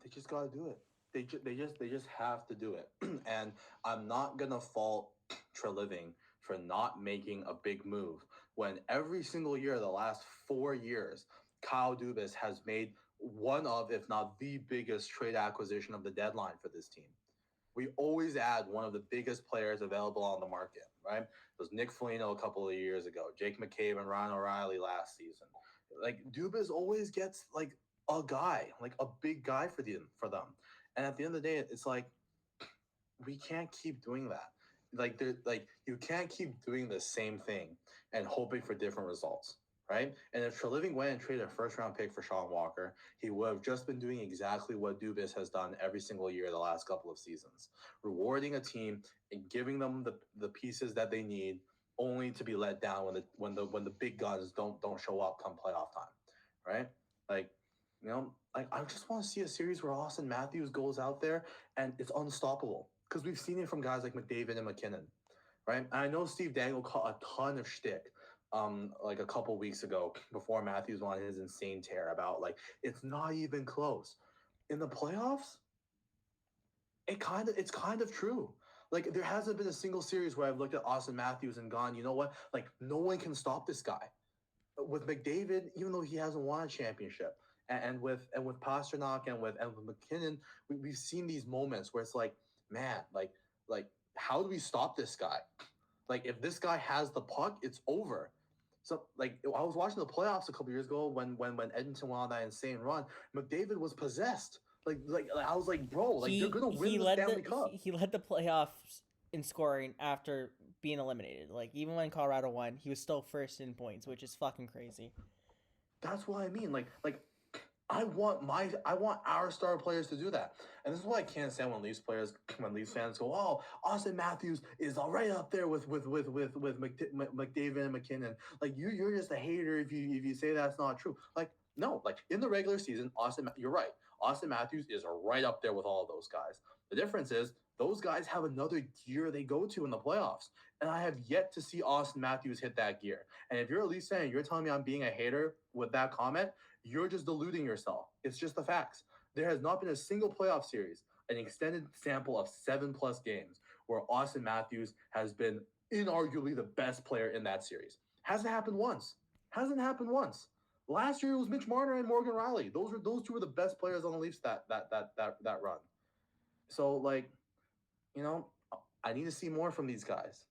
They just got to do it. They just have to do it. And I'm not going to fault Treliving for not making a big move when every single year, the last 4 years, Kyle Dubas has made one of, if not the biggest trade acquisition of the deadline for this team. We always add one of the biggest players available on the market, right? It was Nick Foligno a couple of years ago, Jake McCabe and Ryan O'Reilly last season. Like Dubas always gets like a guy, like a big guy for them. And at the end of the day, it's like we can't keep doing that. Like you can't keep doing the same thing and hoping for different results, right? And if Treliving went and traded a first-round pick for Sean Walker, he would have just been doing exactly what Dubas has done every single year the last couple of seasons, rewarding a team and giving them the pieces that they need, only to be let down when the big guns don't show up come playoff time, right? Like, you know, like I just want to see a series where Austin Matthews goes out there and it's unstoppable, because we've seen it from guys like McDavid and McKinnon, right? And I know Steve Dangle caught a ton of shtick like a couple weeks ago before Matthews won his insane tear about like it's not even close. In the playoffs, it's kind of true. Like there hasn't been a single series where I've looked at Austin Matthews and gone, you know what? Like no one can stop this guy. With McDavid, even though he hasn't won a championship, and with Pasternak and with McKinnon, we've seen these moments where it's like, man, like how do we stop this guy? Like, if this guy has the puck, it's over. So, like, I was watching the playoffs a couple years ago when Edmonton went on that insane run. McDavid was possessed. Like I was like, bro, like they're gonna win the Stanley Cup. He led the playoffs in scoring after being eliminated. Like, even when Colorado won, he was still first in points, which is fucking crazy. That's what I mean. Like I want our star players to do that. And this is why I can't stand when Leafs fans go, "Oh, Austin Matthews is all right up there with McDavid and McKinnon." Like, you're just a hater if you say that's not true. Like, no, like in the regular season, you're right. Austin Matthews is right up there with all of those guys. The difference is those guys have another gear they go to in the playoffs. And I have yet to see Austin Matthews hit that gear. And if you're a Leafs fan, you're telling me I'm being a hater with that comment, you're just deluding yourself. It's just the facts. There has not been a single playoff series, an extended sample of 7+ games, where Austin Matthews has been inarguably the best player in that series. Hasn't happened once. Last year it was Mitch Marner and Morgan Rielly. Those two were the best players on the Leafs that run. So, like, you know, I need to see more from these guys.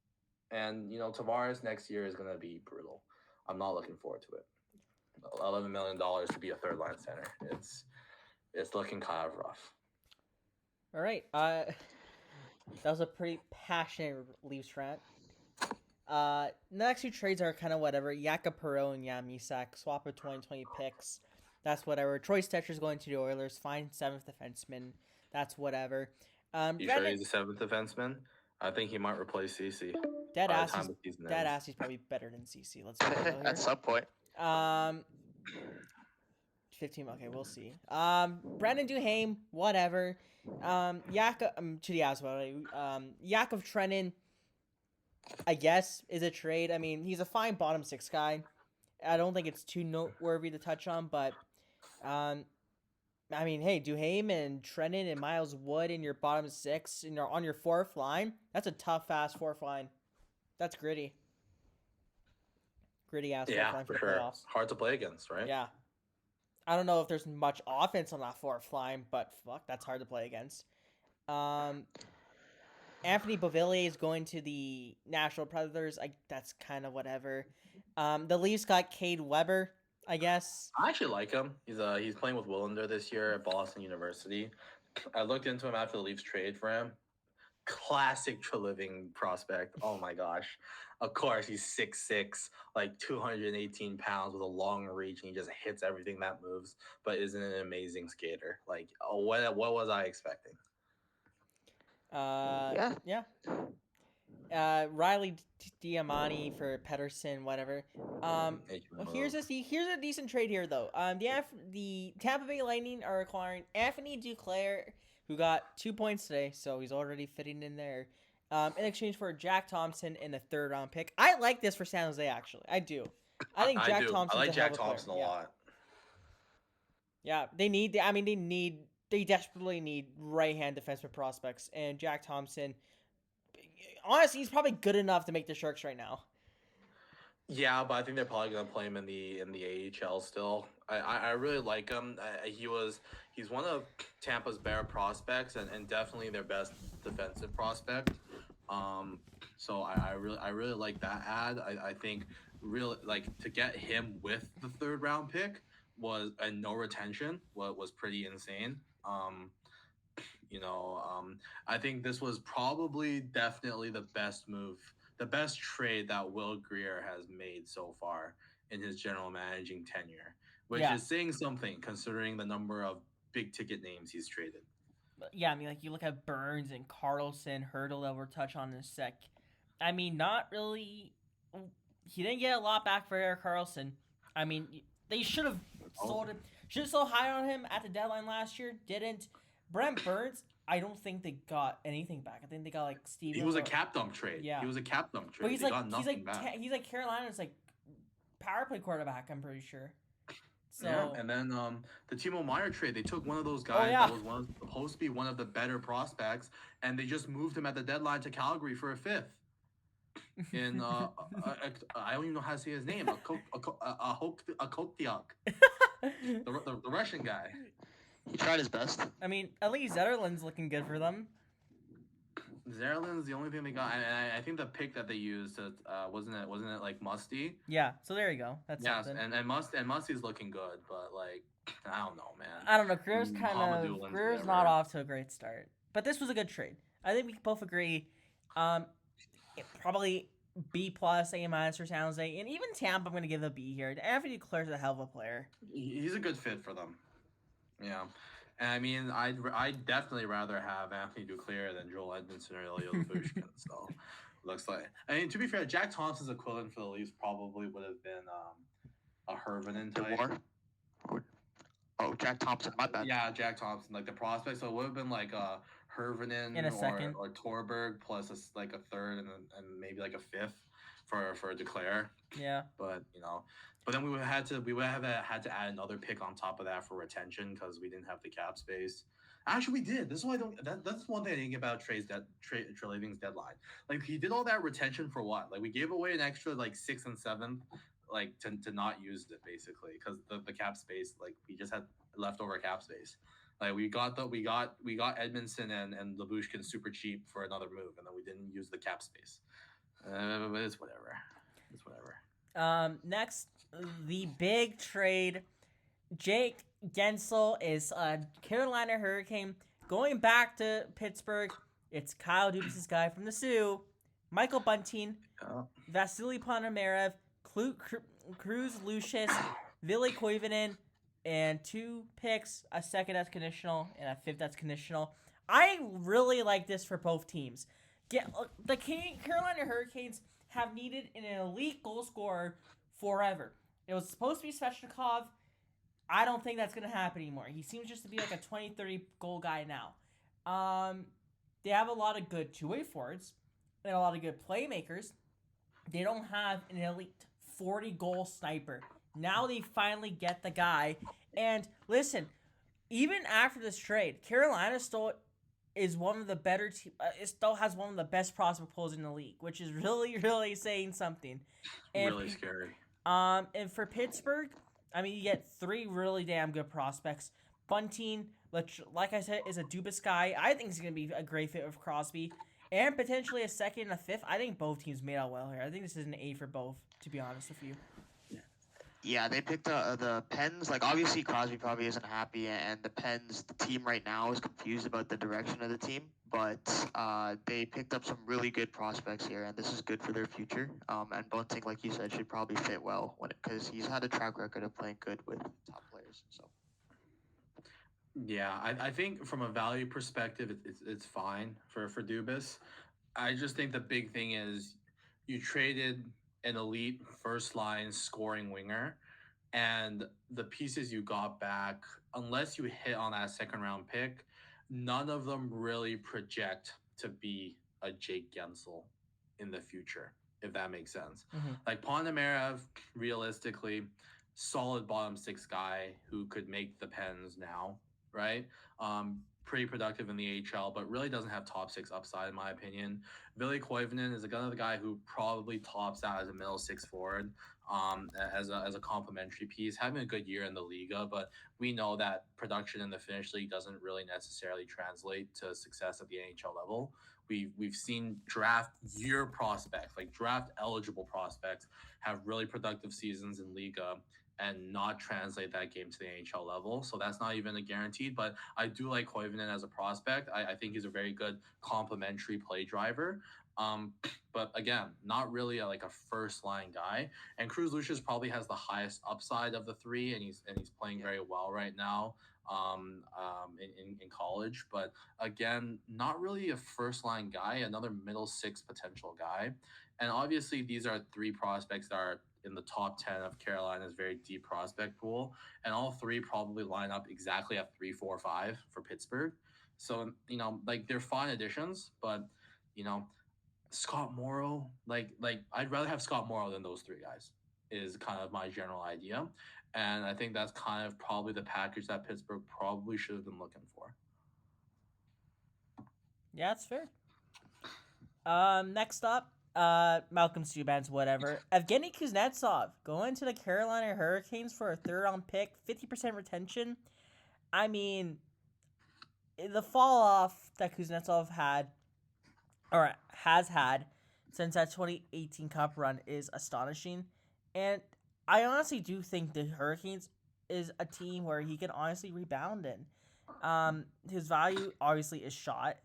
And, you know, Tavares next year is going to be brutal. I'm not looking forward to it. $11 million to be a third line center. It's looking kind of rough. All right. That was a pretty passionate Leafs rant. The next two trades are kind of whatever. Jakob Perreault and Jan Mysak swap of 2020 picks. That's whatever. Troy Stetcher's going to the Oilers. Fine 7th defenseman. That's whatever. You sure he's a 7th defenseman? I think he might replace CC. Dead ass, he's probably better than CC. Let's go at some point. 15. Okay, we'll see. Brendan Duhaime, whatever. Yakov Trenin, I guess, is a trade. I mean, he's a fine bottom 6 guy. I don't think it's too noteworthy to touch on, but I mean, hey, Duhaime and Trenin and Miles Wood in your bottom 6 and you're on your 4th line. That's a tough, fast 4th line. That's gritty. Gritty ass 4th line for the playoffs. Hard to play against, right? Yeah. I don't know if there's much offense on that 4th line, but fuck, that's hard to play against. Anthony Beauvillier is going to the Nashville Predators. That's kind of whatever. The Leafs got Cade Weber, I guess. I actually like him. He's playing with Willander this year at Boston University. I looked into him after the Leafs trade for him. Classic Treliving prospect. Oh my gosh. Of course, he's 6'6", like 218 pounds with a long reach, and he just hits everything that moves, but isn't an amazing skater. Like, what was I expecting? Yeah. Riley Diamani for Pedersen, whatever. Well, here's a decent trade here though. The Tampa Bay Lightning are acquiring Anthony Duclair, who got 2 points today, so he's already fitting in there. In exchange for Jack Thompson and a 3rd round pick. I like this for San Jose, actually. I do. I think Jack Thompson. I like Jack Thompson a lot. Yeah, they desperately need right-hand defensive prospects, and Jack Thompson, honestly, he's probably good enough to make the Sharks right now. Yeah, but I think they're probably gonna play him in the AHL still. I really like him. He's one of Tampa's better prospects and definitely their best defensive prospect. So I really like that ad. I think really, like, to get him with the 3rd round pick and no retention was pretty insane. I think this was probably definitely the best move, the best trade that Will Greer has made so far in his general managing tenure, which is saying something considering the number of big ticket names he's traded. Yeah, I mean, like, you look at Burns and Carlson, Hertl that we'll touch on in a sec. I mean, not really. He didn't get a lot back for Erik Karlsson. I mean, they should have sold him. Should have sold high on him at the deadline last year. Didn't. Brent Burns, I don't think they got anything back. I think they got, like, Steven. He was a cap dump trade. Yeah. He was a cap dump trade. But he's they got nothing back. He's like Carolina's, like, power play quarterback, I'm pretty sure. So, yeah, and then the Timo Meier trade, they took one of those guys that was supposed to be one of the better prospects, and they just moved him at the deadline to Calgary for a 5th. In I don't even know how to say his name. Kotiak, the Russian guy. He tried his best. I mean, at least Zetterlund's looking good for them. Zerlin's the only thing they got, and I think the pick that they used wasn't it like Musty? Yeah, so there you go. That's Yes, something. and Musty's looking good, but like I don't know, man. I don't know. Greer's Whatever. not off to a great start, but this was a good trade. I think we both agree. Probably B plus, A minus for San Jose, and even Tampa. I'm gonna give a B here. Anthony Duclair's a hell of a player. He's a good fit for them. Yeah. And I mean, I'd definitely rather have Anthony Duclair than Joel Edmundson or Ilya Lyubushkin. So, looks like. I mean, to be fair, Jack Thompson's equivalent for the Leafs probably would have been a Hervinen type. Oh, Jack Thompson, my bad. Yeah, Jack Thompson, like the prospect. So it would have been like a Hervinen or Torberg plus a third and maybe like a fifth for Duclair. Yeah. But but then we would have had to add another pick on top of that for retention because we didn't have the cap space. Actually, we did. This is why I don't. That's one thing I didn't get about Treliving's deadline. Like he did all that retention for what? Like we gave away an extra like 6th and 7th, like to not use it basically because the cap space, like we just had leftover cap space. Like we got Edmundson and Lyubushkin super cheap for another move, and then we didn't use the cap space. But it's whatever. It's whatever. Next, the big trade. Jake Gensel is a Carolina Hurricane going back to Pittsburgh. It's Kyle Dubas' guy from the Sioux, Michael Bunting, Vasily Ponomarev, Cruz Lucius, Ville Koivunen, and 2 picks, a second that's conditional and a 5th that's conditional. I really like this for both teams. The Carolina Hurricanes have needed an elite goal scorer forever. It was supposed to be Svechnikov. I don't think that's going to happen anymore. He seems just to be like a 20-30 goal guy now. They have a lot of good two-way forwards and a lot of good playmakers. They don't have an elite 40-goal sniper. Now they finally get the guy. And listen, even after this trade, Carolina still is one of the better it still has one of the best prospect pools in the league, which is really, really saying something. And, really scary. And for Pittsburgh, I mean, you get 3 really damn good prospects. Bunting, like I said, is a Dubas guy. I think he's going to be a great fit with Crosby. And potentially a 2nd and a 5th. I think both teams made out well here. I think this is an A for both, to be honest with you. Yeah, they picked the Pens. Like, obviously, Crosby probably isn't happy, and the Pens, the team right now, is confused about the direction of the team. But they picked up some really good prospects here, and this is good for their future. And Bunting, like you said, should probably fit well because he's had a track record of playing good with top players. So. Yeah, I think from a value perspective, it's fine for Dubas. I just think the big thing is you traded an elite first line scoring winger, and the pieces you got back, unless you hit on that 2nd round pick, none of them really project to be a Jake Gensel in the future, if that makes sense. Mm-hmm. Like Ponomarev, realistically, solid bottom 6 guy who could make the Pens now, right? Pretty productive in the AHL, but really doesn't have top 6 upside, in my opinion. Ville Koivunen is another guy who probably tops out as a middle 6 forward, as a complementary piece, having a good year in the Liga, but we know that production in the Finnish league doesn't really necessarily translate to success at the NHL level. We've seen draft year prospects, like draft eligible prospects, have really productive seasons in Liga and not translate that game to the NHL level. So that's not even a guaranteed, but I do like Koivunen as a prospect. I think he's a very good complementary play driver. But again, not really a first line guy. And Cruz Lucius probably has the highest upside of the 3, and he's playing very well right now in college. But again, not really a first line guy, another middle 6 potential guy. And obviously these are 3 prospects that are in the top 10 of Carolina's very deep prospect pool, and all 3 probably line up exactly at 3, 4, 5 for Pittsburgh. So they're fine additions, but Scott Morrow, like I'd rather have Scott Morrow than those 3 guys, is kind of my general idea, and I think that's kind of probably the package that Pittsburgh probably should have been looking for. Yeah, that's fair. Next up, Malcolm Subban's whatever. Evgeny Kuznetsov going to the Carolina Hurricanes for a 3rd round pick, 50% retention. I mean, the fall off that Kuznetsov had or has had since that 2018 Cup run is astonishing. And I honestly do think the Hurricanes is a team where he can honestly rebound in. His value obviously is shot,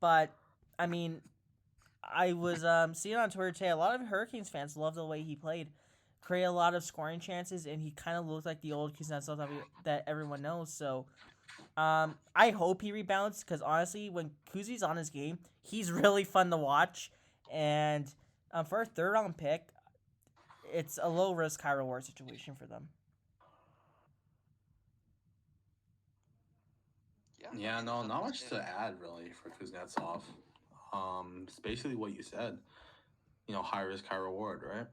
but I mean, I was seeing on Twitter today, a lot of Hurricanes fans love the way he played. Create a lot of scoring chances, and he kind of looked like the old Kuznetsov that everyone knows. So I hope he rebounds because honestly, when Kuzi's on his game, he's really fun to watch. And for a third round pick, it's a low risk, high reward situation for them. Yeah, no, not much to add really for Kuznetsov. It's basically what you said. High risk, high reward, right?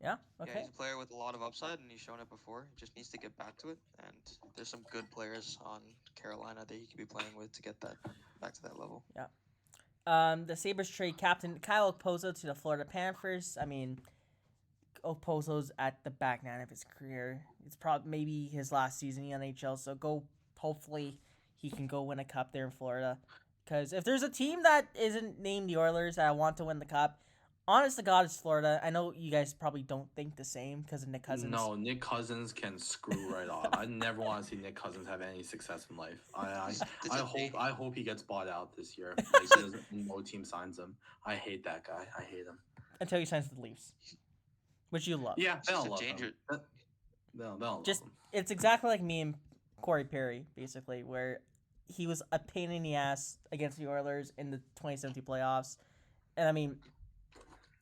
Yeah. Okay. Yeah, he's a player with a lot of upside, and he's shown it before. He just needs to get back to it. And there's some good players on Carolina that he could be playing with to get that back to that level. Yeah. The Sabres trade captain Kyle Okposo to the Florida Panthers. I mean, Okposo's at the back nine of his career. It's probably maybe his last season in the NHL. So hopefully he can go win a cup there in Florida. Because if there's a team that isn't named the Oilers that I want to win the cup, honest to God, it's Florida. I know you guys probably don't think the same because of Nick Cousins. No, Nick Cousins can screw right off. I never want to see Nick Cousins have any success in life. I hope he gets bought out this year. Like no team signs him. I hate that guy. I hate him. Until he signs the Leafs, which you love. Yeah, they don't love him. They don't love him. It's exactly like me and Corey Perry, basically, where he was a pain in the ass against the Oilers in the 2017 playoffs. And I mean,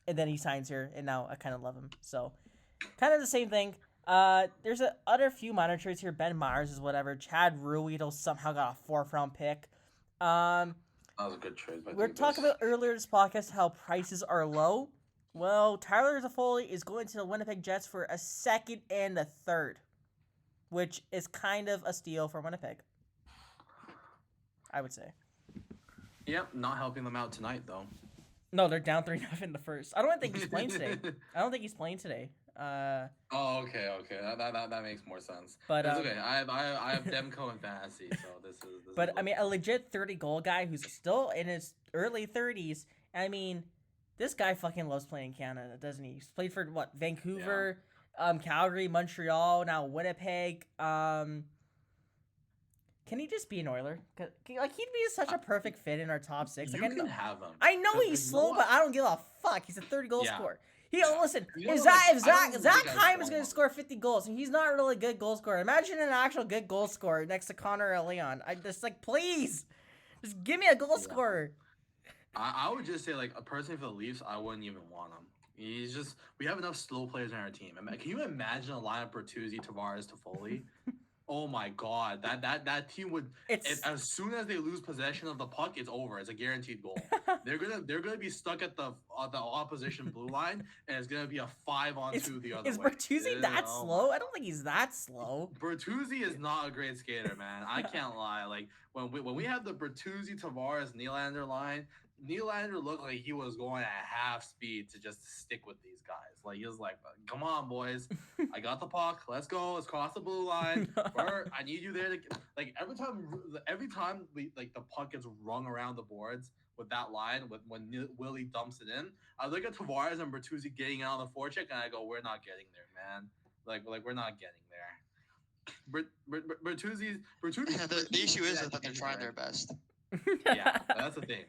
and then he signs here, and now I kind of love him. So, kind of the same thing. There's other few minor trades here. Ben Myers is whatever. Chad Ruhwedel somehow got a 4th round pick. That was a good trade. We were talking about earlier in this podcast how prices are low. Well, Tyler Toffoli is going to the Winnipeg Jets for a 2nd and a 3rd, which is kind of a steal for Winnipeg, I would say. Yep, not helping them out tonight, though. No, they're down 3-0 in the first. I don't think he's playing today. Oh, okay. That makes more sense. But it's okay. I have Demko in fantasy, so this is. But I mean, a legit 30-goal guy who's still in his early 30s. I mean, this guy fucking loves playing in Canada, doesn't he? He's played for what? Vancouver, Calgary, Montreal, now Winnipeg. Can he just be an Oiler? He'd be such a perfect fit in our top 6. You can have him. I know he's slow, but I don't give a fuck. He's a 30-goal scorer. Listen, if Zach Hyman is going to score 50 goals, and he's not really a good goal scorer, imagine an actual good goal scorer next to Connor or Leon. I just please, just give me a goal scorer. I would just say, a person for the Leafs, I wouldn't even want him. We have enough slow players on our team. Can you imagine a lineup Bertuzzi, Tavares, Toffoli? Oh my God, that team would. As soon as they lose possession of the puck, it's over. It's a guaranteed goal. They're gonna be stuck at the opposition blue line, and it's gonna be a 5-on-2 the other way. Is Bertuzzi that slow? I don't think he's that slow. Bertuzzi is not a great skater, man. I can't lie. When we had the Bertuzzi, Tavares, Nylander line, Nylander looked like he was going at half speed to just stick with these guys. He was like, "Come on, boys, I got the puck. Let's go. Let's cross the blue line. Bert, I need you there to every time we the puck gets rung around the boards with that line when Willie dumps it in. I look at Tavares and Bertuzzi getting out on the forecheck, and I go, "We're not getting there, man. We're not getting there." Bertuzzi. The issue is that they're trying their best. Yeah, that's the thing.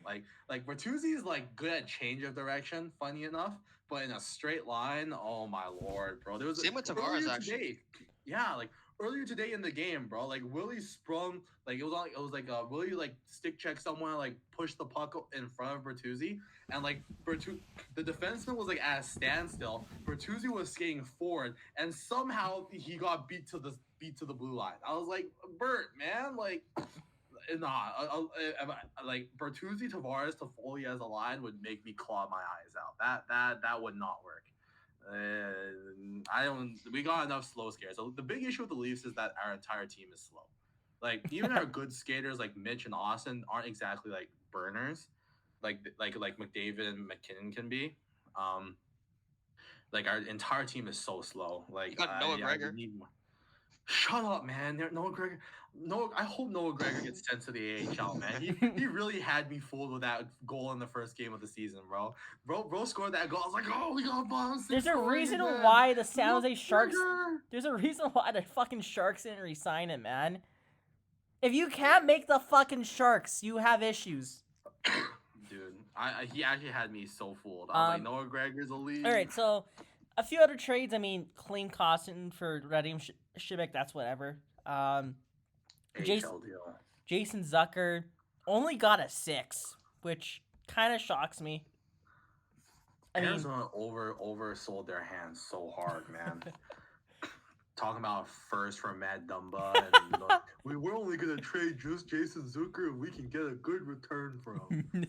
Bertuzzi is good at change of direction, funny enough, but in a straight line, oh my lord, bro. There was same with Tavares actually. Yeah, earlier today in the game, bro. Willie sprung, Willie stick check someone, pushed the puck in front of Bertuzzi, and the defenseman was at a standstill. Bertuzzi was skating forward, and somehow he got beat to the blue line. I was like, Bert, man, Bertuzzi, Tavares, Toffoli as a line would make me claw my eyes out. That would not work. We got enough slow scares. So the big issue with the Leafs is that our entire team is slow. Even our good skaters like Mitch and Austin aren't exactly burners, like McDavid and McKinnon can be. Our entire team is so slow. You got Noah Gregor. Shut up, man. Noah Gregor. No, I hope Noah Gregor gets sent to the AHL, man. He really had me fooled with that goal in the first game of the season, bro. Bro scored that goal. I was like, oh, we got bottom six. There's a reason again. why the San Noah Jose Sharks. Gregor. There's a reason why the fucking Sharks didn't resign him, man. If you can't make the fucking Sharks, you have issues. Dude, he actually had me so fooled. I was like, Noah Gregor's a lead. All right, so a few other trades. I mean, Clean Costin for Radim Shibek, that's whatever. Jason Zucker only got a 6, which kind of shocks me. Arizona oversold their hands so hard, man. Talking about first for Matt Dumba, and we're only gonna trade just Jason Zucker if we can get a good return from him.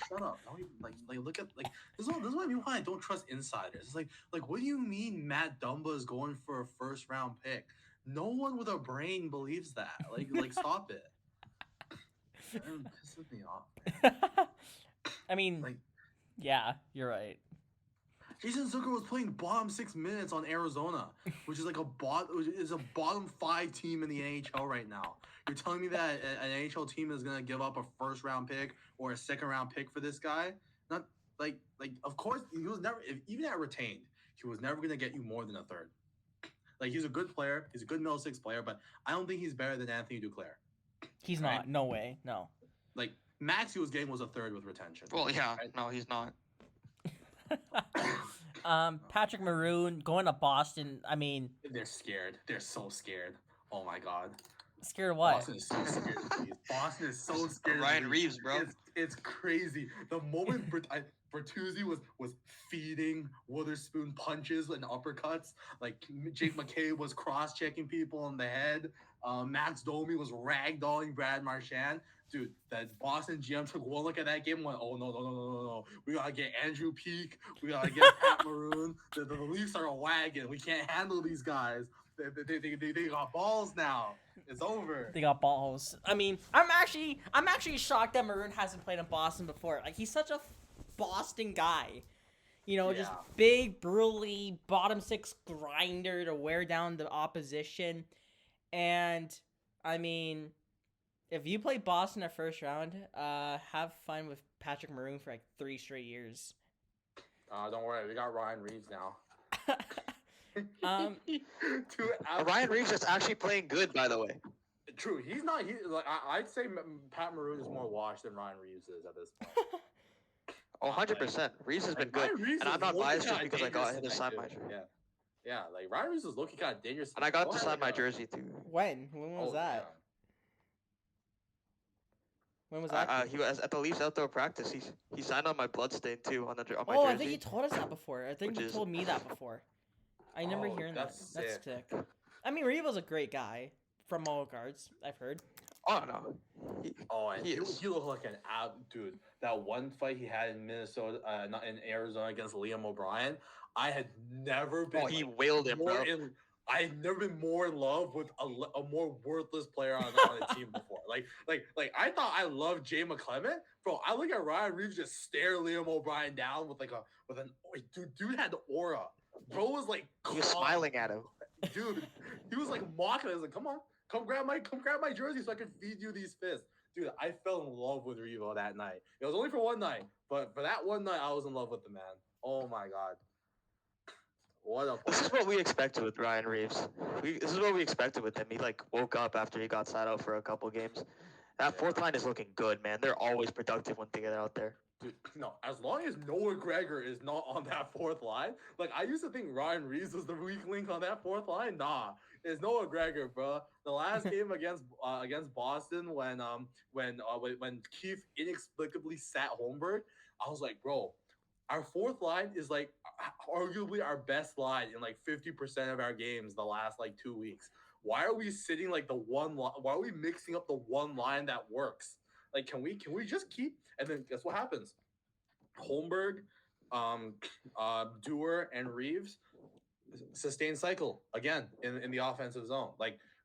Shut up! Like look at this is what I mean why I don't trust insiders. It's like what do you mean Matt Dumba is going for a first round pick? No one with a brain believes that. Like stop it. It pisses me off. I mean, yeah, you're right. Jason Zucker was playing bottom 6 minutes on Arizona, which is like a bottom 5 team in the NHL right now. You're telling me that an NHL team is gonna give up a first round pick or a second round pick for this guy? Not like of course he was never even at retained, he was never gonna get you more than a third. Like he's a good player, he's a good middle six player, but I don't think he's better than Anthony Duclair. He's right? Not. No way. No. Like max he was getting was a third with retention. Well, yeah, right? No, he's not. Patrick Maroon going to Boston. I mean, they're scared. They're so scared. Oh my god. Scared of what? Boston is so scared of these. Boston is so scared. Ryan Reeves, bro. It's crazy. The moment Bertuzzi was feeding Witherspoon punches and uppercuts, like Jake McKay was cross-checking people on the head. Max Domi was ragdolling Brad Marchand. Dude, that Boston GM took one look at that game and went, oh, no. We got to get Andrew Peak. We got to get Pat Maroon. The Leafs are a wagon. We can't handle these guys. They got balls now. It's over. They got balls. I mean, I'm actually shocked that Maroon hasn't played in Boston before. Like, he's such a Boston guy. You know, just big, burly, bottom 6 grinder to wear down the opposition. And, I mean, if you play Boston at first round, have fun with Patrick Maroon for like 3 straight years. Don't worry, we got Ryan Reeves now. Ryan Reeves is actually playing good, by the way. True, he's not. I'd say Pat Maroon is more washed than Ryan Reeves is at this point. Oh, 100%. Reeves has been good, and I'm not biased just because I got him to sign my jersey. Yeah, like Ryan Reeves was looking kind of dangerous. And I got to sign my jersey too. When was that? Yeah. When was that? He was at the Leafs outdoor practice. He signed on my bloodstain too on my jersey. I think you told us that before. I think you told me that before. I remember hearing that. That's sick. I mean, Reeves was a great guy from all regards. I've heard. Oh no. He looked like an dude. That one fight he had in Minnesota, not in Arizona against Liam O'Brien. I had never been. Oh, he wailed him, bro. I had never been more in love with a more worthless player on a team before. Like I thought I loved Jay McClement, bro. I look at Ryan Reeves just stare Liam O'Brien down with an dude had the aura. Bro was like he was smiling at him. Dude, he was like mocking. I was like, come on, come grab my jersey so I can feed you these fists. Dude, I fell in love with Revo that night. It was only for one night, but for that one night, I was in love with the man. Oh my god. This is what we expected with Ryan Reeves. This is what we expected with him. He woke up after he got sat out for a couple games. That fourth line is looking good, man. They're always productive when they get out there. Dude, no, as long as Noah Gregor is not on that fourth line, I used to think Ryan Reeves was the weak link on that fourth line. Nah, it's Noah Gregor, bro. The last game against Boston when Keith inexplicably sat Holmberg, I was like, bro, our fourth line is arguably our best line in 50% of our games the last 2 weeks. Why are we sitting the one line? Why are we mixing up the one line that works? Can we just keep? And then guess what happens? Holmberg, Dewar, and Reeves sustained cycle again in the offensive zone.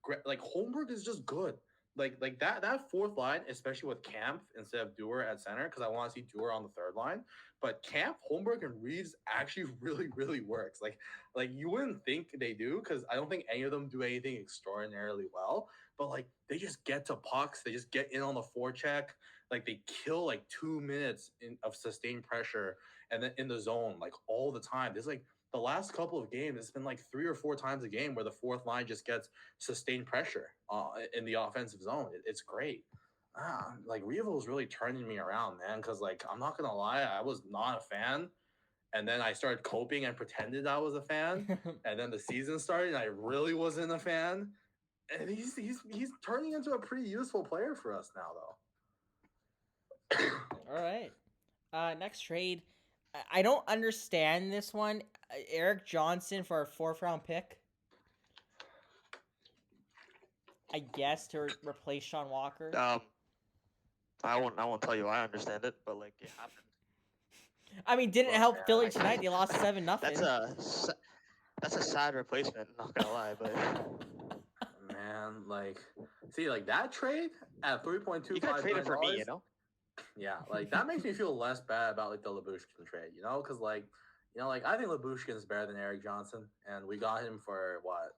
Holmberg is just good. like that fourth line, especially with Camp instead of Dewar at center, because I want to see Dewar on the third line. But Camp, Holmberg, and Reeves actually really works. Like you wouldn't think they do, because I don't think any of them do anything extraordinarily well. But like they just get to pucks, they just get in on the forecheck, like they kill like 2 minutes of sustained pressure, and then in the zone like all the time. There's like the last couple of games, it's been like 3 or 4 times a game where the fourth line just gets sustained pressure in the offensive zone. It's great. Like Revo's really turning me around, man. Because like I'm not gonna lie, I was not a fan, and then I started coping and pretended I was a fan, and then the season started, and I really wasn't a fan. And he's turning into a pretty useful player for us now, though. All right. Next trade. I don't understand this one. Eric Johnson for a 4th-round pick. I guess to replace Sean Walker. I won't tell you I understand it, but like it happened. I mean, didn't help Philly tonight. They lost 7-0. That's a sad replacement. Not gonna lie, but man, like, see, like that trade at $3.25 you could trade it for me, you know. Yeah, like that makes me feel less bad about like the Lyubushkin trade, you know, because like, you know, like I think Lyubushkin's better than Eric Johnson, and we got him for what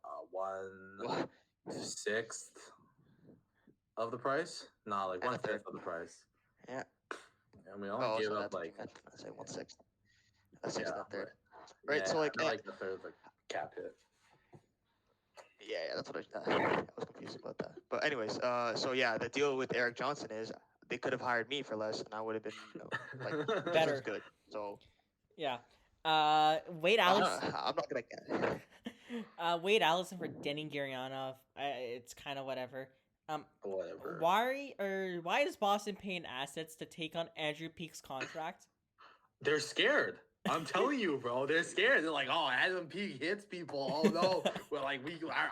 1/6 of the price? No, like 1/5 of the price. Yeah. And we only gave up like I say 1/6. That's yeah, a third. Right. Yeah, So like the third like cap hit. Yeah, that's what I was confused about that. But anyways, so yeah, the deal with Eric Johnson is they could have hired me for less, and I would have been like better. Good. So yeah. Wade Allison. I'm not gonna get it. Wade Allison for Denny Gurianov. It's kind of whatever. Whatever. Why is Boston paying assets to take on Andrew Peake's contract? They're scared. I'm telling you, bro. They're scared. They're like, oh, Adam Peake hits people. Oh no, well, like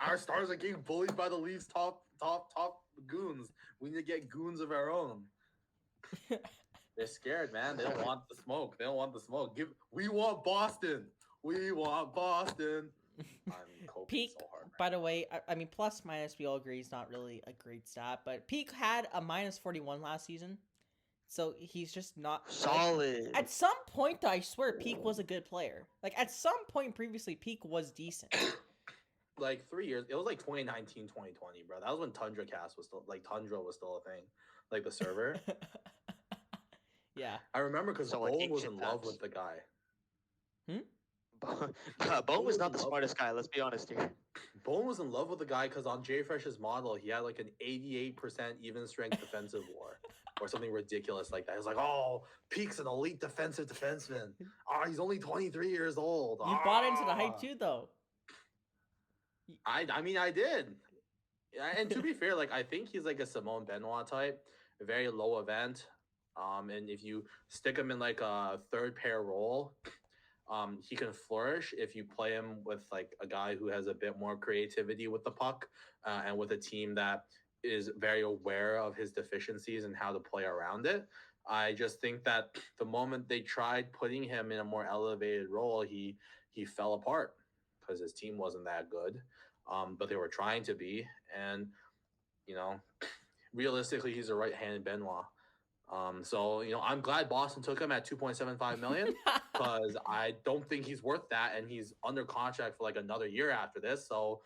our stars are getting bullied by the Leafs top goons. We need to get goons of our own. They're scared, man. They don't want the smoke. We want Boston. We want Boston. I'm coping Peake, so hard. by the way, I mean plus minus we all agree is not really a great stat, but Peake had a -41 last season. So he's just not solid. At some point, I swear, Peake was a good player. Like, at some point previously, Peake was decent. Like 3 years. It was like 2019, 2020, bro. That was when Tundra was still a thing. Like the server. Yeah. I remember because So, Bone like, was in ancient love times. with the guy. Bone was not the smartest guy. Let's be honest here. Bone was in love with the guy because on JFresh's model, he had like an 88% even strength defensive war. Or something ridiculous like that. It was like, oh, Peake's an elite defensive defenseman. He's only 23 years old. You bought into the hype too, though. I mean, I did. And to be fair, like I think he's like a Simone Benoit type, a very low event. And if you stick him in like a third pair role, he can flourish if you play him with like a guy who has a bit more creativity with the puck, and with a team that is very aware of his deficiencies and how to play around it. I just think that the moment they tried putting him in a more elevated role, he fell apart because his team wasn't that good. But they were trying to be, and you know, realistically, he's a right-handed Benoit. So you know, I'm glad Boston took him at $2.75 million because I don't think he's worth that, and he's under contract for like another year after this. So.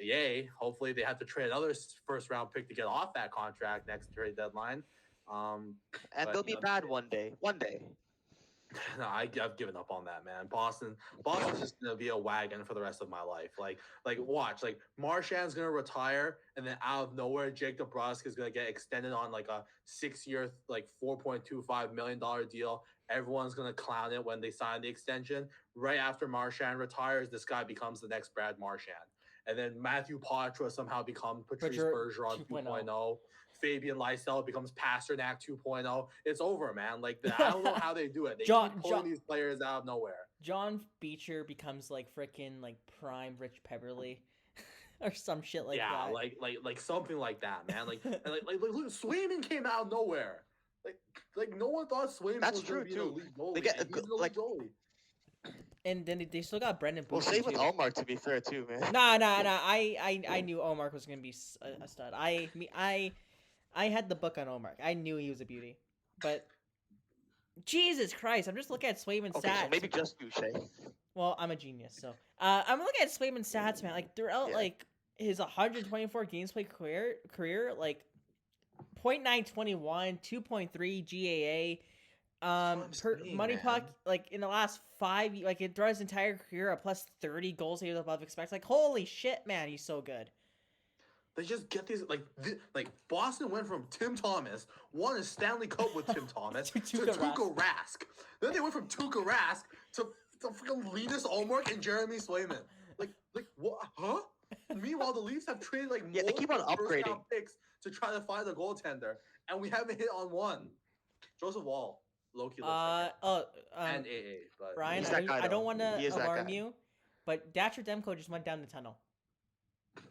Yay! Hopefully they have to trade another first-round pick to get off that contract next trade deadline. And they'll be bad one day. One day. No, I've given up on that, man. Boston's just gonna be a wagon for the rest of my life. Like watch, like Marchand's gonna retire, and then out of nowhere, Jake DeBrusk is gonna get extended on like a 6-year, like $4.25 million deal. Everyone's gonna clown it when they sign the extension. Right after Marchand retires, this guy becomes the next Brad Marchand. And then Matthew Poitras somehow becomes Patrice Bergeron 2.0. Fabian Lysell becomes Pasternak 2.0. It's over, man. Like, I don't know how they do it. They keep pulling these players out of nowhere. John Beecher becomes like freaking like prime Rich Peverly or some shit like that. Yeah, like something like that, man. Like look, Swayman came out of nowhere. Like no one thought Swayman was true going to be too. an elite goalie. They get he's an elite goalie. And then they still got Brendan Well, Bouchard same with too. Allmark, to be fair, too, man. Nah. I knew Omar was gonna be a stud. I had the book on Omar. I knew he was a beauty. But Jesus Christ, I'm just looking at Swayman's Okay, stats. so maybe just you, Shay. Well, I'm a genius, so I'm looking at Swayman's stats, man. Like throughout like his 124 games played career, like 0.921, 2.3 GAA. Money puck, like in the last 5, like it throughout his entire career, a plus 30 goals he was above expected. Like holy shit, man, he's so good. They just get these like Boston went from Tim Thomas, won a Stanley Cup with Tim Thomas to Tuukka Rask. Then they went from Tuukka Rask to freaking Linus Ullmark and Jeremy Swayman. Like what? Huh? Meanwhile, the Leafs have traded like they keep on upgrading picks to try to find a goaltender, and we haven't hit on one. Joseph Wall, low-key looks like it. And AA, but Ryan, I don't want to alarm you, but Datcher Demko just went down the tunnel.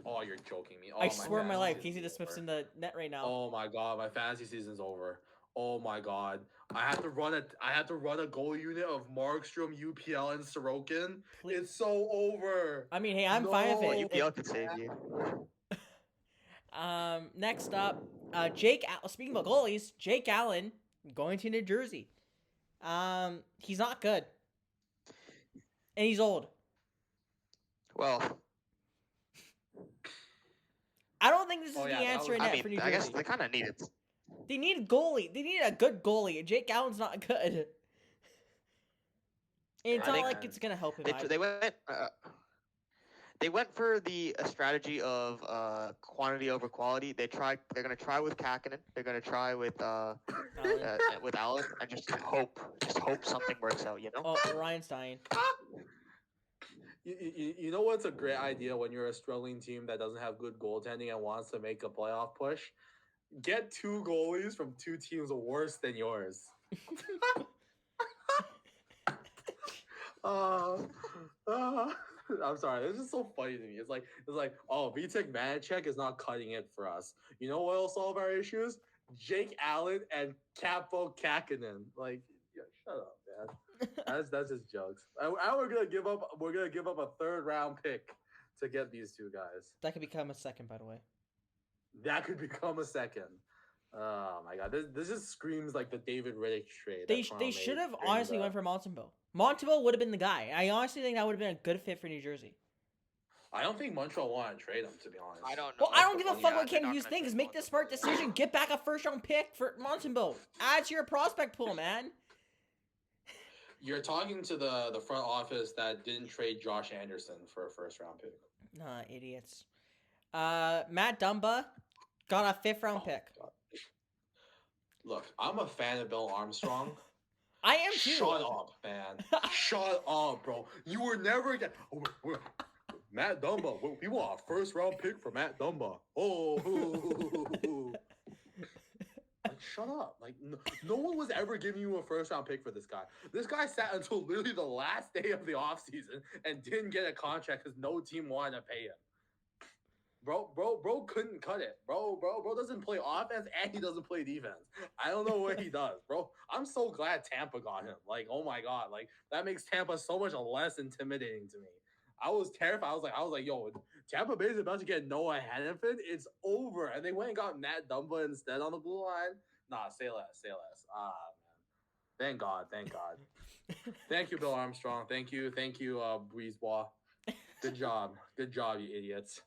Oh, you're joking me. Oh, I swear on my life, Casey DeSmith's in the net right now. Oh my god, my fantasy season's over. Oh my god. I have to run a goal unit of Markstrom, UPL, and Sorokin. Please. It's so over. I mean, hey, I'm fine with it. UPL could save you. Next up, speaking of goalies, Jake Allen going to New Jersey. He's not good. And he's old. Well, I don't think this is the answer in net for New Jersey. I guess they kind of need it. They need a goalie. They need a good goalie. Jake Allen's not good. And it's not like it's gonna help him. They went for the strategy of quantity over quality. They're gonna try with Kakinen. They're gonna try with Allen, and just hope something works out. You know. Oh, Ryan's dying. You know what's a great idea when you're a struggling team that doesn't have good goaltending and wants to make a playoff push? Get 2 goalies from 2 teams worse than yours. I'm sorry. This is so funny to me. It's like, oh, Vitek Vanacek is not cutting it for us. You know what will solve our issues? Jake Allen and Capo Kakinen. Like, yeah, shut up, man. That's just jokes. We're gonna give up a 3rd round pick to get these 2 guys. That could become a 2nd, by the way. That could become a 2nd. Oh my god, this just screams like the David Riddick trade. They should have honestly went for Montembeault. Montembeault would have been the guy. I honestly think that would have been a good fit for New Jersey. I don't think Montreal wanted to trade him, to be honest. I don't know. Well, I don't give a fuck what Ken Hughes thinks. Make the smart decision. Get back a 1st round pick for Montembeault. Add to your prospect pool, man. You're talking to the front office that didn't trade Josh Anderson for a 1st round pick. Nah, idiots. Matt Dumba got a 5th round pick. God. Look, I'm a fan of Bill Armstrong. I am too. Shut up, man. Shut up, bro. You were never gonna. Matt Dumba. We want a 1st round pick for Matt Dumba. Like, shut up. Like, no one was ever giving you a 1st round pick for this guy. This guy sat until literally the last day of the offseason and didn't get a contract because no team wanted to pay him. Bro couldn't cut it. Bro doesn't play offense and he doesn't play defense. I don't know what he does, bro. I'm so glad Tampa got him. Like, oh my god, like that makes Tampa so much less intimidating to me. I was terrified. I was like, yo, Tampa Bay is about to get Noah Hanifin. It's over, and they went and got Matt Dumba instead on the blue line. Nah, say less. Ah, man. Thank God. Thank you, Bill Armstrong. Thank you, Breezebois. Good job, you idiots.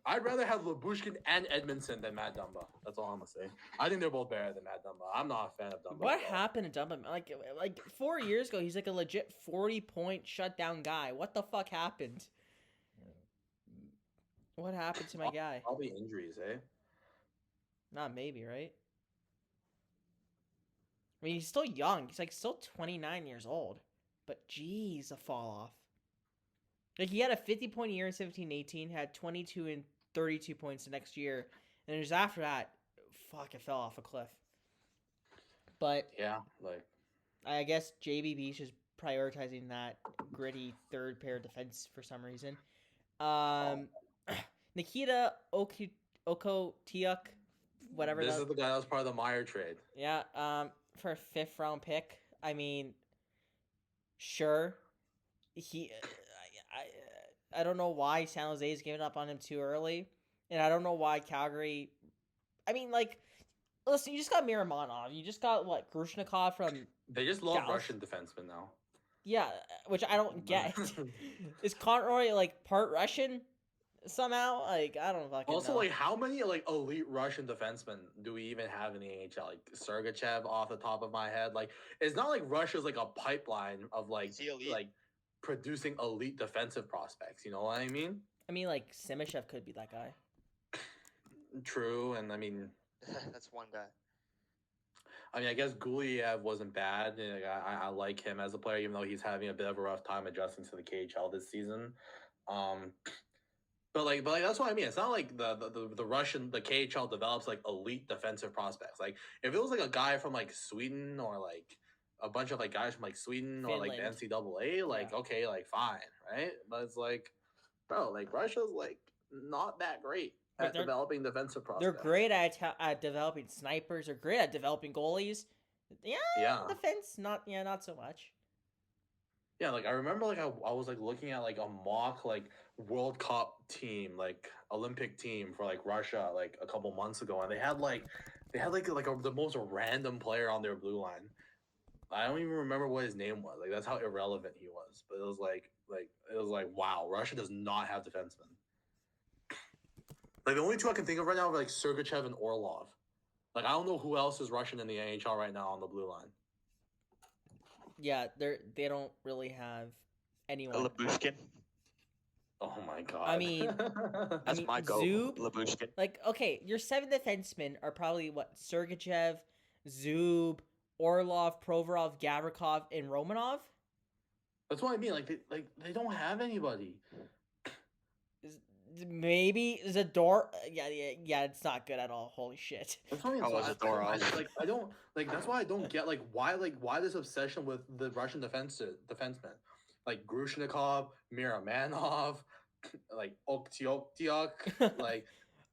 I'd rather have Labushkin and Edmundson than Matt Dumba. That's all I'm gonna say. I think they're both better than Matt Dumba. I'm not a fan of Dumba. What happened to Dumba? Like 4 years ago, he's like a legit 40-point shutdown guy. What the fuck happened? What happened to my guy? Probably injuries, eh? Not maybe, right? I mean, he's still young. He's like still 29 years old. But geez, a fall off. Like, he had a 50-point year in 17-18, had 22 and 32 points the next year, and just after that, fuck, it fell off a cliff. But yeah, like I guess JBB's just prioritizing that gritty 3rd pair defense for some reason. Nikita Okotiuk, whatever. This is the guy that was part of the Meyer trade. Yeah, for a 5th round pick. I mean, sure. he, I don't know why San Jose's giving up on him too early, and I don't know why Calgary. I mean, like, listen, you just got Miramonov, you just got what Grushnikov from They just love Dallas? Russian defensemen now. Yeah, which I don't get. Is Conroy like part Russian somehow? Like, I don't fucking Also, know. like, how many like elite Russian defensemen do we even have in the AHL? Like Sergachev, off the top of my head. Like, it's not like Russia's like a pipeline of like Is he elite? like producing elite defensive prospects. You know what I mean? I mean, like Simashev could be that guy. True, and I mean, That's one guy. I guess Guliev wasn't bad. And, like, I like him as a player, even though he's having a bit of a rough time adjusting to the KHL this season. But that's what I mean. It's not like the Russian the KHL develops like elite defensive prospects. Like if it was like a guy from like Sweden or like a bunch of like guys from like Sweden or like the Finland. NCAA, like Yeah. okay, like fine, right? But it's like, bro, like Russia's like not that great But at developing defensive prospects. They're great at developing snipers. They're great at developing goalies. Yeah. Defense, not so much. Yeah, like I remember like I was like looking at like a mock like World Cup team, like Olympic team for like Russia like a couple months ago, and they had the most random player on their blue line. I don't even remember what his name was. Like that's how irrelevant he was. But it was like wow, Russia does not have defensemen. Like the only two I can think of right now are like Sergachev and Orlov. Like I don't know who else is Russian in the NHL right now on the blue line. Yeah, they don't really have anyone. Labushkin. Oh my god. I mean, That's my goal. Zub, Labushkin. like, okay, your 7 defensemen are probably what Sergachev, Zub, Orlov, Provorov, Gavrikov, and Romanov. That's what I mean. Like they don't have anybody. Maybe Zador. Yeah, it's not good at all. Holy shit. That's what I mean. I don't like. That's why I don't get why this obsession with the Russian defensemen, like Grushnikov, Miramanov, like Oktyok, like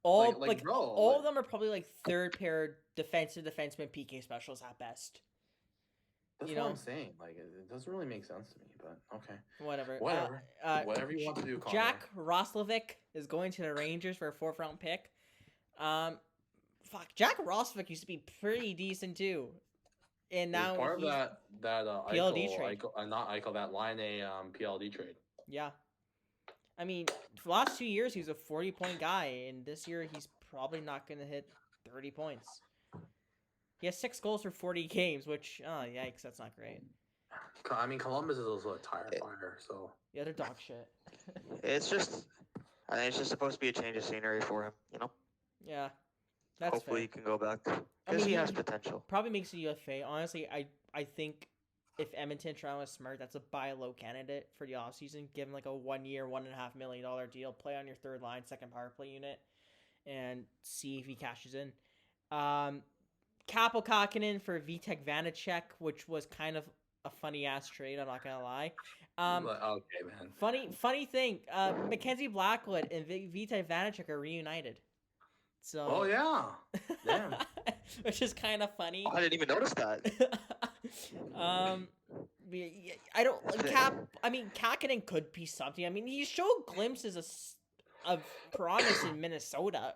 bro, all of them are probably like third pair defenseman PK specialists at best. That's what I'm saying. Like it doesn't really make sense to me, but okay. Whatever. Whatever you want to do, Connor. Jack Roslovic is going to the Rangers for a 4th round pick. Jack Roslovic used to be pretty decent too, and now part of that PLD trade. Not Eichel, that Line A PLD trade. Yeah, I mean, for the last 2 years he was a 40-point guy, and this year he's probably not going to hit 30 points. He has 6 goals for 40 games, which, yikes, that's not great. I mean, Columbus is also a tire fire, so. Yeah, they're dog shit. I think it's just supposed to be a change of scenery for him, you know? Yeah, that's Hopefully fair. he can go back. Because he has potential. Probably makes a UFA. Honestly, I think if Edmonton, Toronto is smart, that's a buy low candidate for the offseason. Give him like a 1 year, $1.5 million deal. Play on your third line, second power play unit, and see if he cashes in. Kaapo Kakinen for Vitek Vanacek, which was kind of a funny ass trade. I'm not gonna lie. Okay, man. Funny thing. Mackenzie Blackwood and Vitek Vanacek are reunited. So. Oh yeah. Damn. Which is kind of funny. I didn't even notice that. I don't. Kakinen could be something. I mean, he showed glimpses of promise in Minnesota.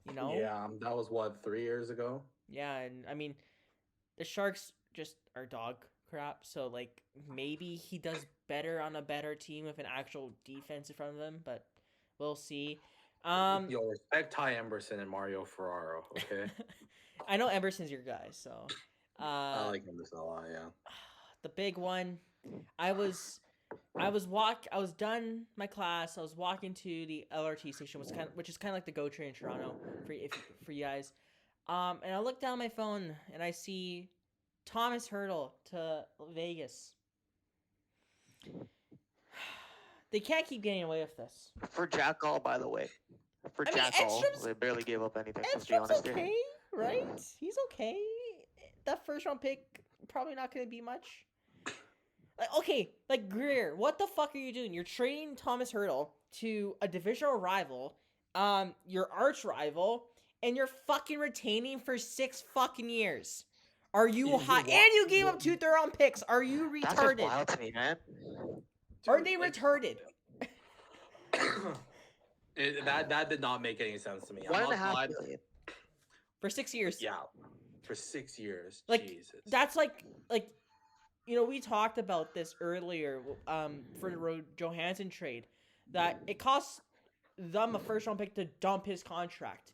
You know. Yeah, that was what 3 years ago. Yeah, and I mean, the Sharks just are dog crap. So like, maybe he does better on a better team with an actual defense in front of them, but we'll see. Yo, respect Ty Emberson and Mario Ferraro, okay? I know Emberson's your guy, so. I like Emberson a lot, yeah. The big one, I was done my class. I was walking to the LRT station, which is kind of like the GO train in Toronto for you guys. And I look down my phone and I see TOmas Hertl to Vegas. They can't keep getting away with this. For Jack All, by the way. Jack All, they barely gave up anything. Let's be Edstrom's honest okay, here. right? He's okay. That 1st round pick probably not going to be much. Like Greer, what the fuck are you doing? You're trading TOmas Hertl to a divisional rival, your arch rival, and you're fucking retaining for 6 fucking years. Are you high? And you gave up 2 third round picks. Are you retarded? That's just wild to me, man. Are they retarded? That did not make any sense to me. I'm not $1.5 glad. million. For 6 years. Yeah, for 6 years. Like, Jesus. that's like we talked about this earlier for the Johansson trade, that it costs them a first round pick to dump his contract.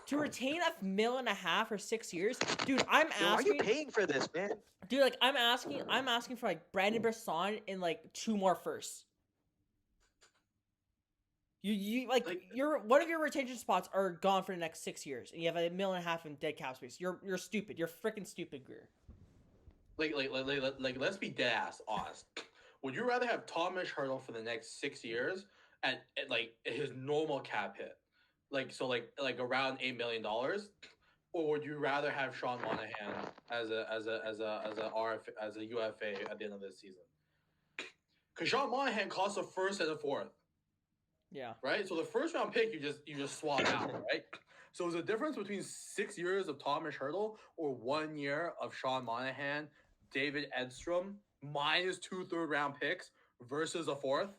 To retain $1.5 million for 6 years, dude, I'm asking. Why are you paying for this, man? Dude, like I'm asking for like Brandon Brisson and like 2 more firsts. You your one of your retention spots are gone for the next 6 years, and you have $1.5 million in dead cap space. You're stupid. You're freaking stupid, Greer. Like, let's be dead ass honest. Would you rather have TOmas Hertl for the next 6 years at like his normal cap hit, like around $8 million, or would you rather have Sean Monahan as a UFA at the end of this season? Because Sean Monahan costs a first and a fourth. Yeah. Right. So the first round pick you just swap out, right? So there's a difference between 6 years of TOmas Hertl or 1 year of Sean Monahan, David Edstrom, minus 2 third-round picks versus a fourth.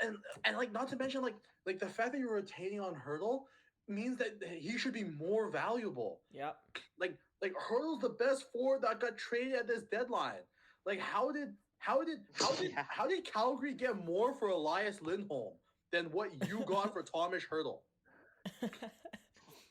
And like, not to mention like the fact that you're retaining on Hertl means that he should be more valuable. Yep. Like Hertl's the best forward that got traded at this deadline. Like how did Calgary get more for Elias Lindholm than what you got for TOmas Hertl?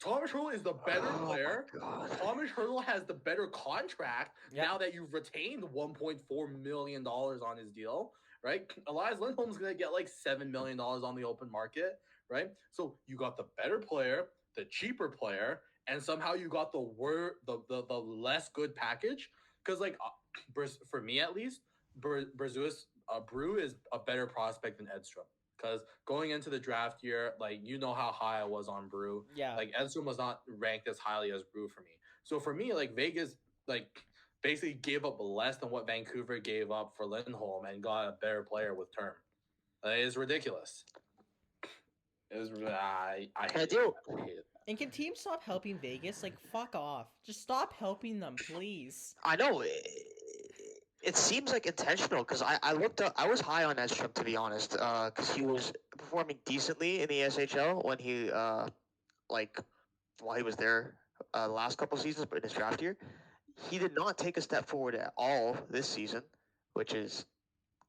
TOmas Hertl is the better player. TOmas Hertl has the better contract now that you've retained $1.4 million on his deal, right? Elias Lindholm's going to get like $7 million on the open market, right? So you got the better player, the cheaper player, and somehow you got the less good package. Because like for me at least, Brew is a better prospect than Edstrom. Because going into the draft year, like, you know how high I was on Brew. Yeah. Like, Edstrom was not ranked as highly as Brew for me. So for me, like, Vegas, like, basically gave up less than what Vancouver gave up for Lindholm and got a better player with term. It's ridiculous. It was. I hate it. And can teams stop helping Vegas? Like, fuck off. Just stop helping them, please. I know. It seems like intentional because I looked up. I was high on Edstrom, to be honest, because he was performing decently in the SHL when he while he was there the last couple seasons, but in his draft year, he did not take a step forward at all this season, which is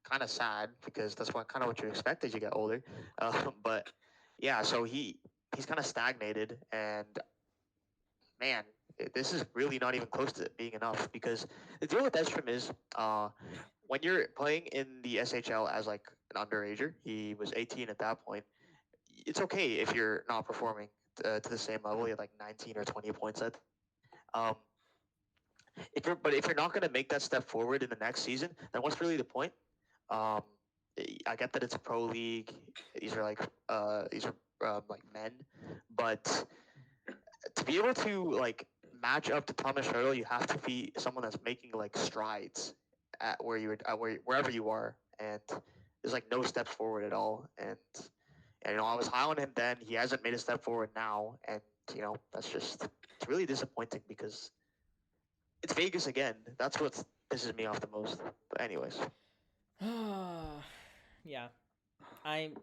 kind of sad because that's what you expect as you get older. But yeah, so he's kind of stagnated, and man, this is really not even close to being enough, because the deal with Edstrom is when you're playing in the SHL as like an underager, he was 18 at that point, it's okay if you're not performing to the same level. You have like 19 or 20 points at if you're not going to make that step forward in the next season, then what's really the point? I get that it's a pro league. These are like men, but to be able to like match up to TOmas Hertl, you have to be someone that's making like strides at wherever you are, and there's like no steps forward at all. And I was high on him then. He hasn't made a step forward now, and it's really disappointing because it's Vegas again. That's what pisses me off the most. But anyways, yeah, I'm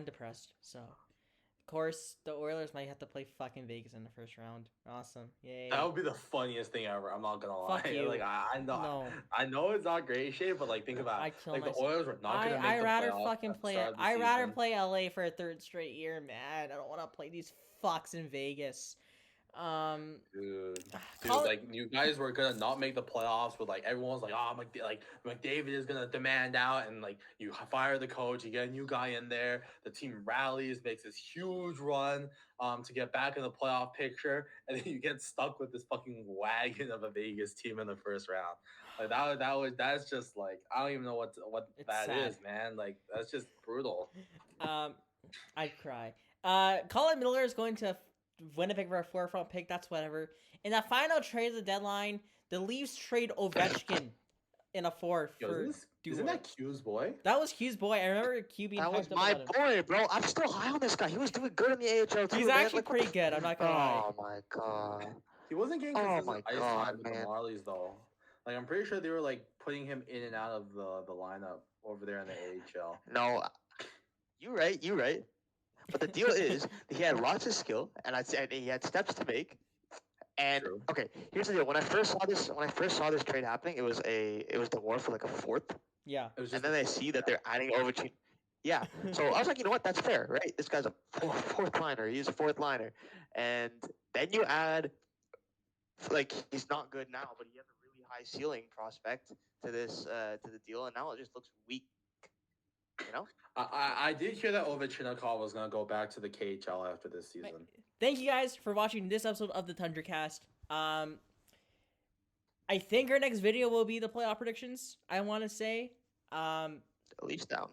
depressed. So of course the Oilers might have to play fucking Vegas in the first round. Awesome, yay! That would be the funniest thing ever. I'm not gonna lie. Fuck you. Like I know it's not great shape, but like think about it. Like the Oilers were not gonna make I the rather playoffs fucking at the play start it. of the I rather season. play LA for a third straight year, man. I don't want to play these fucks in Vegas. Dude, like you guys were gonna not make the playoffs, but like everyone's like, oh, McDavid is gonna demand out, and like you fire the coach, you get a new guy in there, the team rallies, makes this huge run to get back in the playoff picture, and then you get stuck with this fucking wagon of a Vegas team in the first round. Like that's just like, I don't even know what It's that sad. is, man. Like that's just brutal. I'd cry. Colin Miller is going to Winnipeg for a 4th round pick. That's whatever. In the final trade of the deadline, the Leafs trade Ovechkin in a 4th for Isn't that Q's boy? That was Q's boy. I remember Q being that was hyped up my about him. boy, bro. I'm still high on this guy. He was doing good in the AHL too. He's man. actually Like, pretty good. I'm not gonna lie. Oh my god. He wasn't getting Oh consistent my ice God, time with the man. Marlies though. Like I'm pretty sure they were like putting him in and out of the lineup over there in the AHL. No, you're right. But the deal is he had lots of skill, and he had steps to make. And True. okay, here's the deal. When I first saw this trade happening, it was the war for like a fourth. Yeah. It was And just then I see that they're adding Ovechkin. Yeah. So I was like, you know what? That's fair, right? This guy's a fourth liner. He's a fourth liner. And then you add, like, he's not good now, but he has a really high ceiling prospect to the deal, and now it just looks weak. You know? I did hear that Ovechkin was going to go back to the KHL after this season. Thank you guys for watching this episode of the Tundra Cast. I think our next video will be the playoff predictions. I want to say, Leafs down.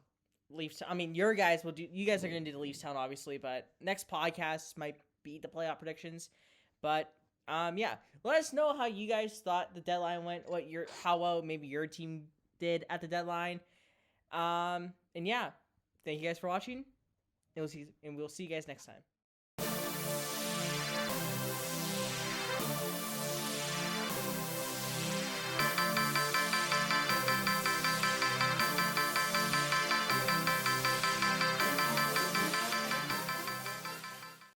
Leafs. I mean, you guys are going to do the Leafs town, obviously, but next podcast might be the playoff predictions. But yeah, let us know how you guys thought the deadline went. How well maybe your team did at the deadline. And yeah, thank you guys for watching. And we'll see you guys next time.